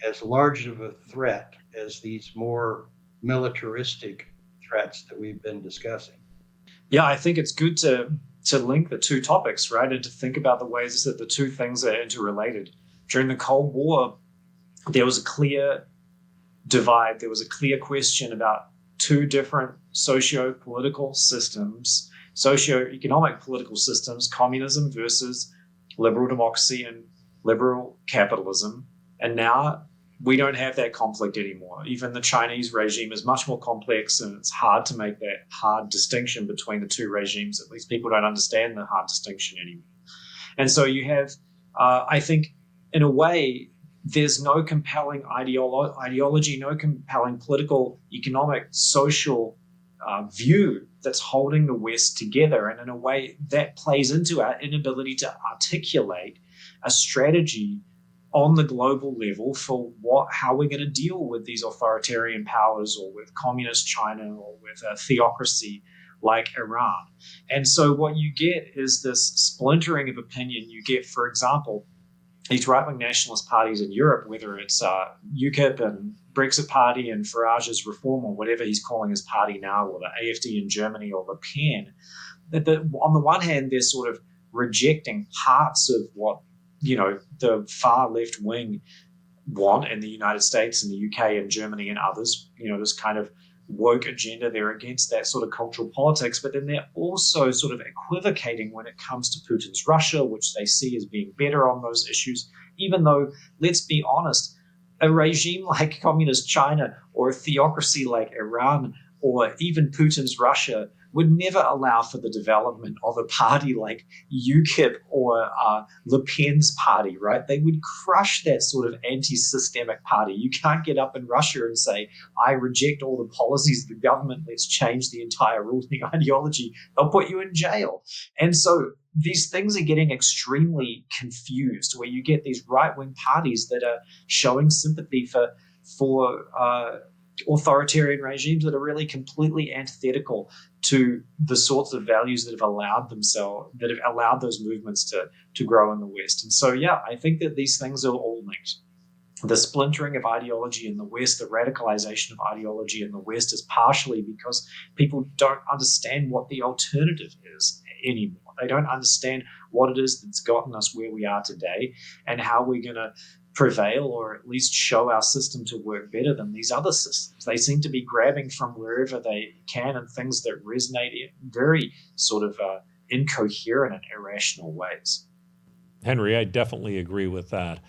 as large of a threat as these more militaristic threats that we've been discussing. Yeah, I think it's good to link the two topics, right? And to think about the ways that the two things are interrelated. During the Cold War, there was a clear divide. There was a clear question about two different socio-political systems, socio-economic political systems, communism versus liberal democracy and liberal capitalism. And now we don't have that conflict anymore. Even the Chinese regime is much more complex, and it's hard to make that hard distinction between the two regimes. At least people don't understand the hard distinction anymore. And so you have, I think, in a way, there's no compelling ideology, no compelling political, economic, social view that's holding the West together. And in a way, that plays into our inability to articulate a strategy on the global level for how we're going to deal with these authoritarian powers, or with communist China, or with a theocracy like Iran. And so what you get is this splintering of opinion. You get, for example, these right-wing nationalist parties in Europe, whether it's UKIP and Brexit Party and Farage's Reform, or whatever he's calling his party now, or the AfD in Germany, or Le Pen, that on the one hand, they're sort of rejecting parts of what the far left wing want in the United States and the UK and Germany and others, this kind of woke agenda. They're against that sort of cultural politics, but then they're also sort of equivocating when it comes to Putin's Russia, which they see as being better on those issues, even though, let's be honest, a regime like communist China or a theocracy like Iran or even Putin's Russia would never allow for the development of a party like UKIP or Le Pen's party, right? They would crush that sort of anti-systemic party. You can't get up in Russia and say, I reject all the policies of the government, let's change the entire ruling ideology. They'll put you in jail. And so these things are getting extremely confused, where you get these right-wing parties that are showing sympathy for authoritarian regimes that are really completely antithetical to the sorts of values that have allowed those movements to grow in the West. And so, yeah, I think that these things are all linked. The splintering of ideology in the West, the radicalization of ideology in the West is partially because people don't understand what the alternative is anymore. They don't understand what it is that's gotten us where we are today and how we're going to prevail, or at least show our system to work better than these other systems. They seem to be grabbing from wherever they can and things that resonate in very sort of incoherent and irrational ways. Henry, I definitely agree with that.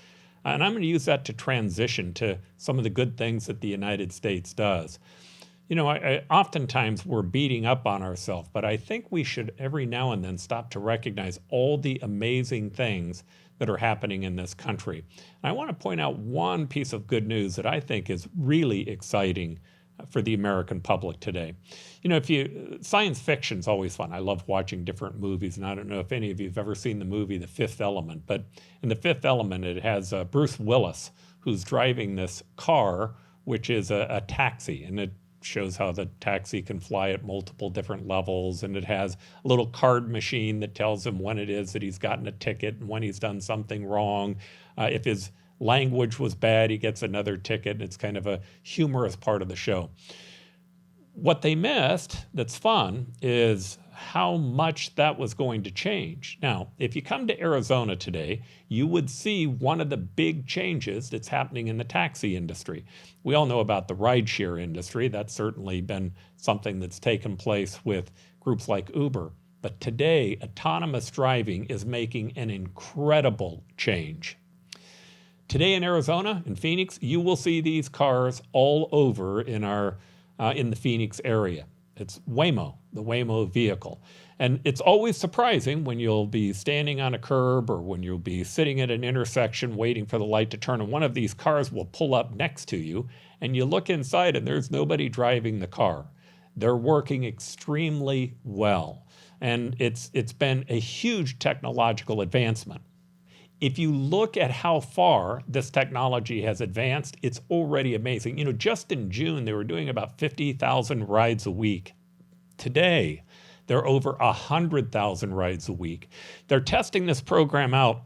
And I'm going to use that to transition to some of the good things that the United States does. You know, oftentimes we're beating up on ourselves, but I think we should every now and then stop to recognize all the amazing things that are happening in this country. And I want to point out one piece of good news that I think is really exciting for the American public today. You know, science fiction's always fun. I love watching different movies, and I don't know if any of you have ever seen the movie The Fifth Element, but in The Fifth Element, it has Bruce Willis, who's driving this car, which is a taxi, and it shows how the taxi can fly at multiple different levels, and it has a little card machine that tells him when it is that he's gotten a ticket and when he's done something wrong. If his language was bad, he gets another ticket. It's kind of a humorous part of the show. What they missed that's fun is how much that was going to change. Now, if you come to Arizona today, you would see one of the big changes that's happening in the taxi industry. We all know about the rideshare industry. That's certainly been something that's taken place with groups like Uber. But today, autonomous driving is making an incredible change. Today in Arizona, in Phoenix, you will see these cars all over in the Phoenix area. It's Waymo, the Waymo vehicle. And it's always surprising when you'll be standing on a curb or when you'll be sitting at an intersection waiting for the light to turn, and one of these cars will pull up next to you, and you look inside and there's nobody driving the car. They're working extremely well. And it's been a huge technological advancement. If you look at how far this technology has advanced, it's already amazing. You know, just in June, they were doing about 50,000 rides a week. Today, they're over 100,000 rides a week. They're testing this program out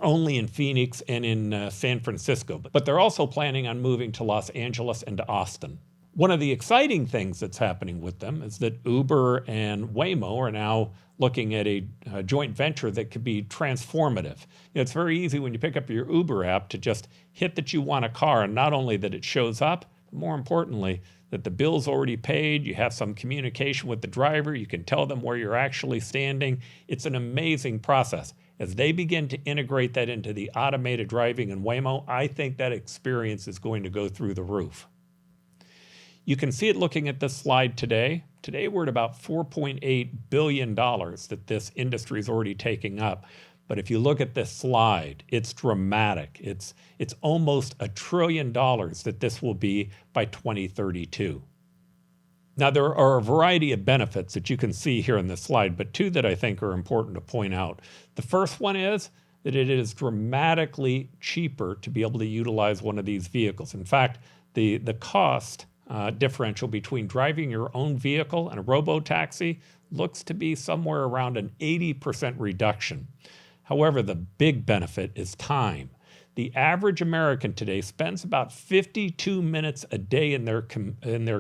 only in Phoenix and in San Francisco, but they're also planning on moving to Los Angeles and to Austin. One of the exciting things that's happening with them is that Uber and Waymo are now looking at a joint venture that could be transformative. You know, it's very easy when you pick up your Uber app to just hit that you want a car, and not only that it shows up, but more importantly, that the bill's already paid, you have some communication with the driver, you can tell them where you're actually standing. It's an amazing process. As they begin to integrate that into the automated driving in Waymo, I think that experience is going to go through the roof. You can see it looking at this slide today. Today we're at about $4.8 billion that this industry is already taking up. But if you look at this slide, it's dramatic. It's almost $1 trillion that this will be by 2032. Now, there are a variety of benefits that you can see here in this slide, but two that I think are important to point out. The first one is that it is dramatically cheaper to be able to utilize one of these vehicles. In fact, the cost differential between driving your own vehicle and a robo-taxi looks to be somewhere around an 80% reduction. However, the big benefit is time. The average American today spends about 52 minutes a day in their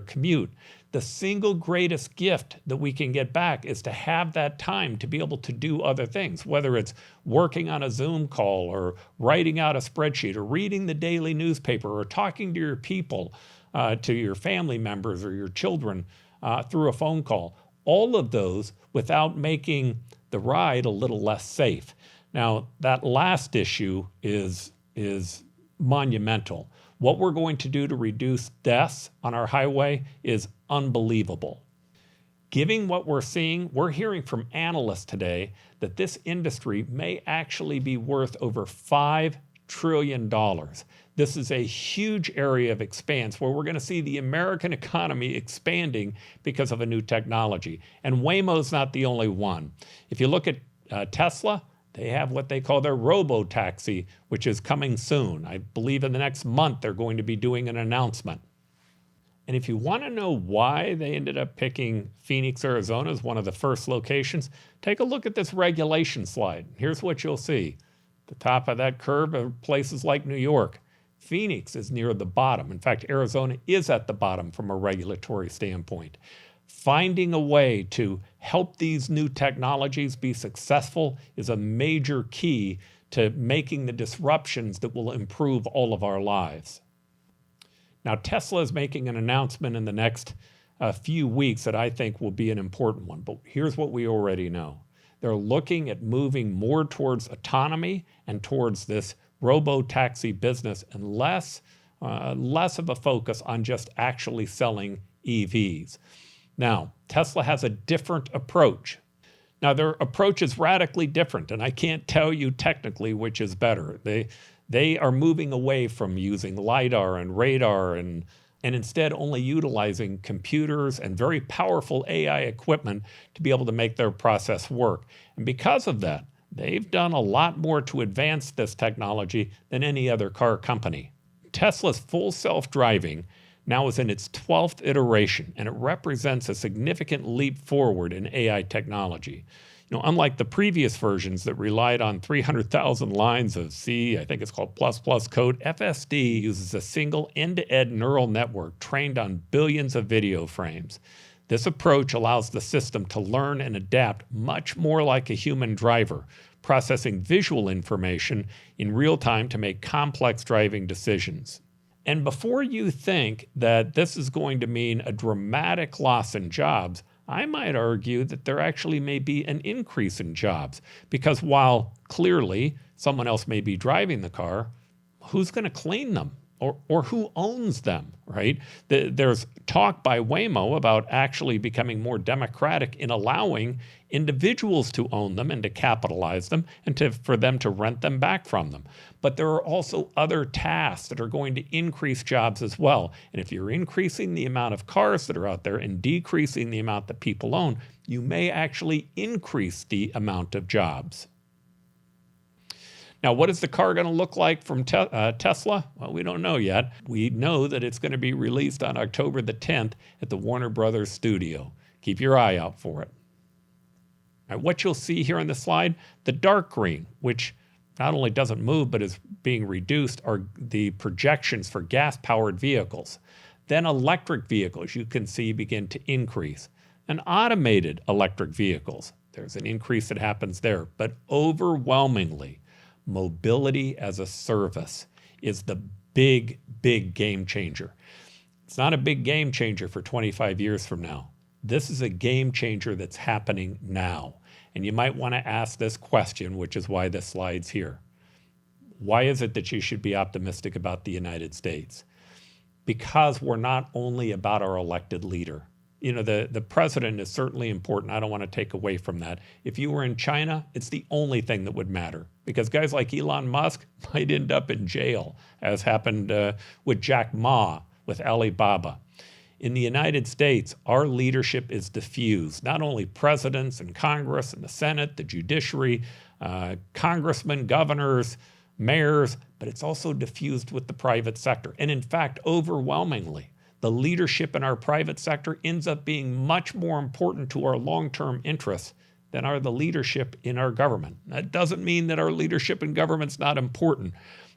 commute. The single greatest gift that we can get back is to have that time to be able to do other things, whether it's working on a Zoom call or writing out a spreadsheet or reading the daily newspaper or talking to your people, to your family members or your children through a phone call. All of those without making the ride a little less safe. Now, that last issue is monumental. What we're going to do to reduce deaths on our highway is unbelievable. Given what we're seeing, we're hearing from analysts today that this industry may actually be worth over $5 trillion. This is a huge area of expanse where we're going to see the American economy expanding because of a new technology. And Waymo's not the only one. If you look at Tesla, they have what they call their robo-taxi, which is coming soon. I believe in the next month they're going to be doing an announcement. And if you want to know why they ended up picking Phoenix, Arizona as one of the first locations, take a look at this regulation slide. Here's what you'll see. The top of that curve are places like New York. Phoenix is near the bottom. In fact, Arizona is at the bottom from a regulatory standpoint. Finding a way to help these new technologies be successful is a major key to making the disruptions that will improve all of our lives. Now, Tesla is making an announcement in the next few weeks that I think will be an important one. But here's what we already know. They're looking at moving more towards autonomy and towards this robo-taxi business and less of a focus on just actually selling EVs. Now, Tesla has a different approach. Now, their approach is radically different, and I can't tell you technically which is better. They are moving away from using LiDAR and radar and instead only utilizing computers and very powerful AI equipment to be able to make their process work. And because of that, they've done a lot more to advance this technology than any other car company. Tesla's full self-driving now is in its 12th iteration, and it represents a significant leap forward in AI technology. Unlike the previous versions that relied on 300,000 lines of I think it's called ++ code, FSD uses a single end-to-end neural network trained on billions of video frames. This approach allows the system to learn and adapt much more like a human driver, processing visual information in real time to make complex driving decisions. And before you think that this is going to mean a dramatic loss in jobs, I might argue that there actually may be an increase in jobs, because while clearly someone else may be driving the car, who's going to clean them? Or who owns them, right? There's talk by Waymo about actually becoming more democratic in allowing individuals to own them and to capitalize them and for them to rent them back from them. But there are also other tasks that are going to increase jobs as well. And if you're increasing the amount of cars that are out there and decreasing the amount that people own, you may actually increase the amount of jobs. Now, what is the car going to look like from Tesla? Well, we don't know yet. We know that it's going to be released on October the 10th at the Warner Brothers studio. Keep your eye out for it. Now, what you'll see here on the slide, the dark green, which not only doesn't move but is being reduced, are the projections for gas-powered vehicles. Then electric vehicles, you can see, begin to increase. And automated electric vehicles, there's an increase that happens there. But overwhelmingly, mobility as a service is the big game changer. It's not a big game changer for 25 years from now. This is a game changer that's happening now. And you might want to ask this question, which is why this slide's here. Why is it that you should be optimistic about the United States? Because we're not only about our elected leader. The president is certainly important. I don't want to take away from that. If you were in China, it's the only thing that would matter, because guys like Elon Musk might end up in jail, as happened with Jack Ma, with Alibaba. In the United States, our leadership is diffused. Not only presidents and Congress and the Senate, the judiciary, congressmen, governors, mayors, but it's also diffused with the private sector. And in fact, overwhelmingly, the leadership in our private sector ends up being much more important to our long-term interests than are the leadership in our government. That doesn't mean that our leadership in government's not important,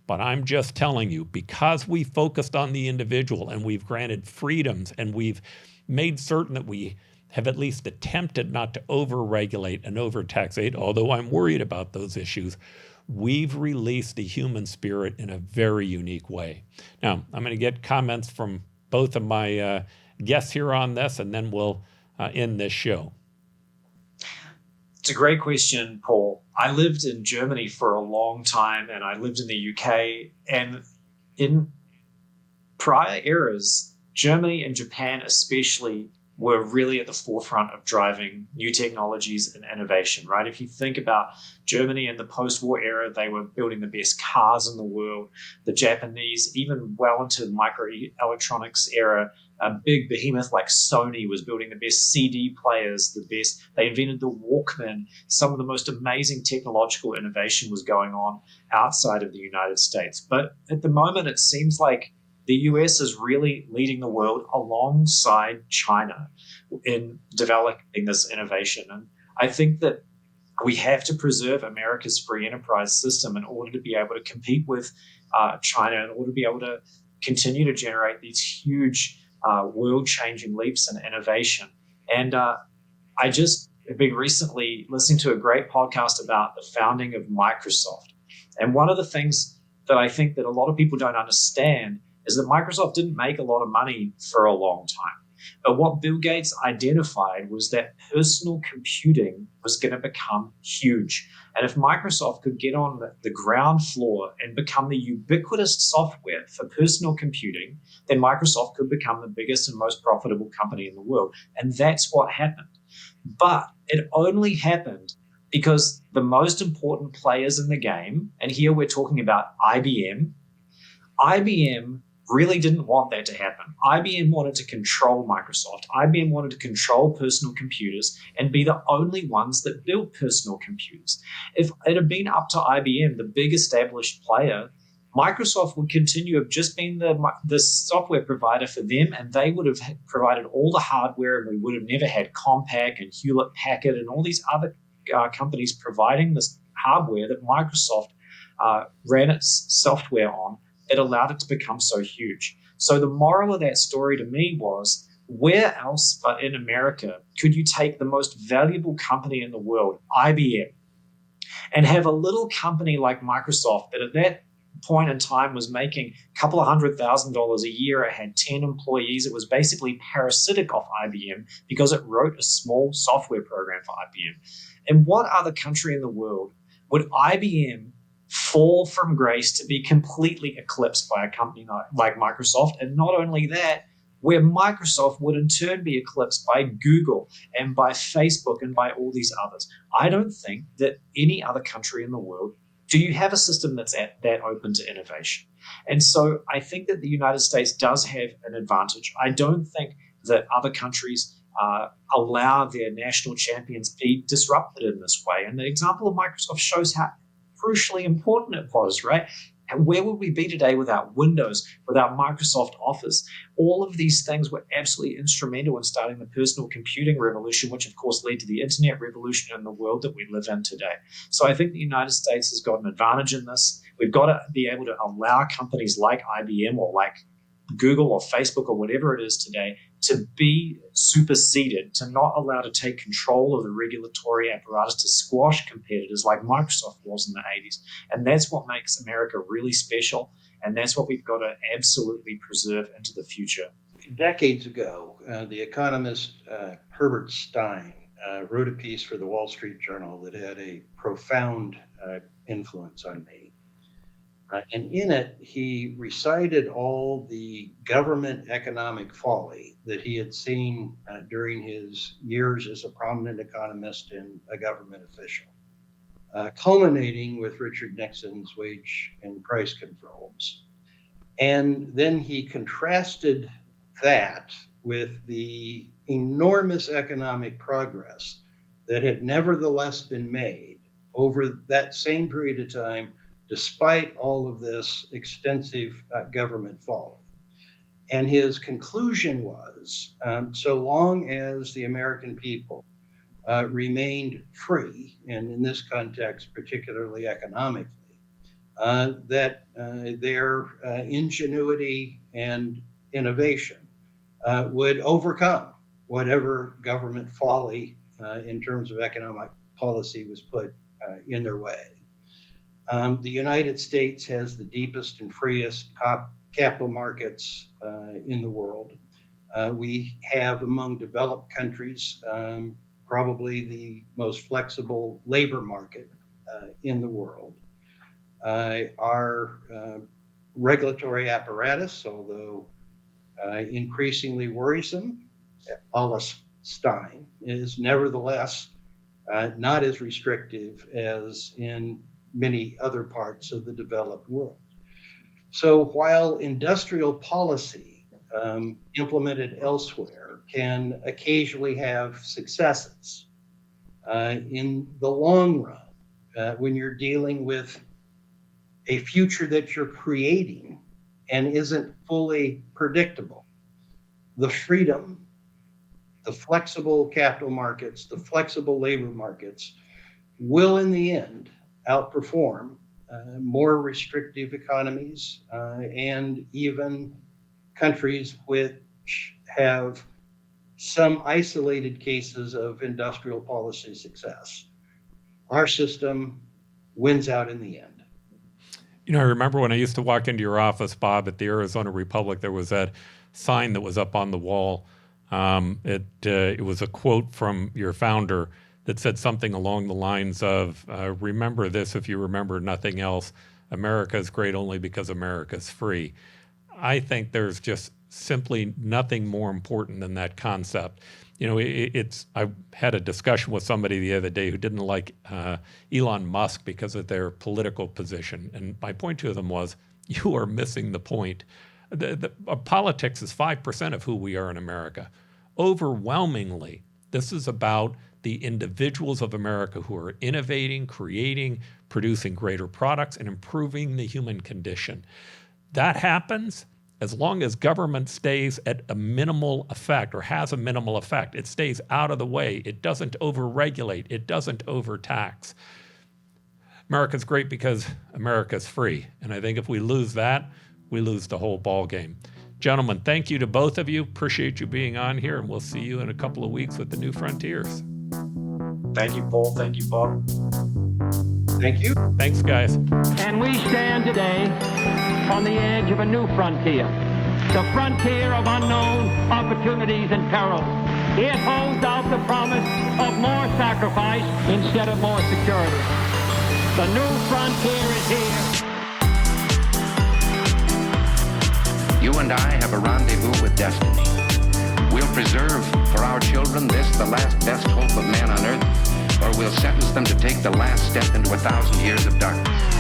but I'm just telling you, because we focused on the individual and we've granted freedoms and we've made certain that we have at least attempted not to over-regulate and over-taxate, although I'm worried about those issues, we've released the human spirit in a very unique way. Now, I'm going to get comments from both of my guests here on this, and then we'll end this show. It's a great question, Paul. I lived in Germany for a long time, and I lived in the UK. And in prior eras, Germany and Japan especially were really at the forefront of driving new technologies and innovation, right? If you think about Germany in the post-war era, they were building the best cars in the world. The Japanese, even well into the microelectronics era, a big behemoth like Sony was building the best CD players, they invented the Walkman. Some of the most amazing technological innovation was going on outside of the United States. But at the moment, it seems like the US is really leading the world alongside China in developing this innovation. And I think that we have to preserve America's free enterprise system in order to be able to compete with China, in order to be able to continue to generate these huge world-changing leaps in innovation. And I just have been recently listening to a great podcast about the founding of Microsoft. And one of the things that I think that a lot of people don't understand is that Microsoft didn't make a lot of money for a long time. But what Bill Gates identified was that personal computing was going to become huge. And if Microsoft could get on the ground floor and become the ubiquitous software for personal computing, then Microsoft could become the biggest and most profitable company in the world. And that's what happened. But it only happened because the most important players in the game, and here we're talking about IBM really didn't want that to happen. IBM wanted to control Microsoft. IBM wanted to control personal computers and be the only ones that built personal computers. If it had been up to IBM, the big established player, Microsoft would continue of just being the software provider for them, and they would have provided all the hardware, and we would have never had Compaq and Hewlett-Packard and all these other companies providing this hardware that Microsoft ran its software on. It allowed it to become so huge. So the moral of that story to me was, where else but in America could you take the most valuable company in the world, IBM, and have a little company like Microsoft that at that point in time was making a couple of $100,000 a year. It had 10 employees. It was basically parasitic off IBM because it wrote a small software program for IBM. In what other country in the world would IBM fall from grace to be completely eclipsed by a company like Microsoft? And not only that, where Microsoft would in turn be eclipsed by Google and by Facebook and by all these others. I don't think that any other country in the world do you have a system that's that open to innovation. And so I think that the United States does have an advantage. I don't think that other countries allow their national champions be disrupted in this way. And the example of Microsoft shows how crucially important it was, right? And where would we be today without Windows, without Microsoft Office? All of these things were absolutely instrumental in starting the personal computing revolution, which of course led to the internet revolution in the world that we live in today. So I think the United States has got an advantage in this. We've got to be able to allow companies like IBM or like Google or Facebook or whatever it is today to be superseded, to not allow to take control of the regulatory apparatus to squash competitors like Microsoft was in the 80s. And that's what makes America really special. And that's what we've got to absolutely preserve into the future. Decades ago, the economist Herbert Stein wrote a piece for the Wall Street Journal that had a profound influence on me. And in it, he recited all the government economic folly that he had seen during his years as a prominent economist and a government official, culminating with Richard Nixon's wage and price controls. And then he contrasted that with the enormous economic progress that had nevertheless been made over that same period of time, despite all of this extensive government folly. And his conclusion was, so long as the American people remained free, and in this context, particularly economically, that their ingenuity and innovation would overcome whatever government folly in terms of economic policy was put in their way. The United States has the deepest and freest capital markets in the world. We have, among developed countries, probably the most flexible labor market in the world. Our regulatory apparatus, although increasingly worrisome, Palestine is nevertheless not as restrictive as in many other parts of the developed world. So while industrial policy implemented elsewhere can occasionally have successes, in the long run, when you're dealing with a future that you're creating and isn't fully predictable, the freedom, the flexible capital markets, the flexible labor markets will in the end outperform more restrictive economies and even countries which have some isolated cases of industrial policy success. Our system wins out in the end. You know, I remember when I used to walk into your office, Bob, at the Arizona Republic, there was that sign that was up on the wall. It was a quote from your founder that said something along the lines of, remember this if you remember nothing else, America is great only because America is free. I think there's just simply nothing more important than that concept. You know, I had a discussion with somebody the other day who didn't like Elon Musk because of their political position. And my point to them was, you are missing the point. Politics is 5% of who we are in America. Overwhelmingly, this is about the individuals of America who are innovating, creating, producing greater products, and improving the human condition. That happens as long as government stays at a minimal effect or has a minimal effect. It stays out of the way. It doesn't overregulate. It doesn't overtax. America's great because America's free. And I think if we lose that, we lose the whole ball game. Gentlemen, thank you to both of you. Appreciate you being on here, and we'll see you in a couple of weeks with the New Frontiers. Thank you, Paul. Thank you, Bob. Thank you. Thanks, guys. And we stand today on the edge of a new frontier, the frontier of unknown opportunities and perils. It holds out the promise of more sacrifice instead of more security. The new frontier is here. You and I have a rendezvous with destiny. We'll preserve for our children this, the last best hope of man on earth, or we'll sentence them to take the last step into 1,000 years of darkness.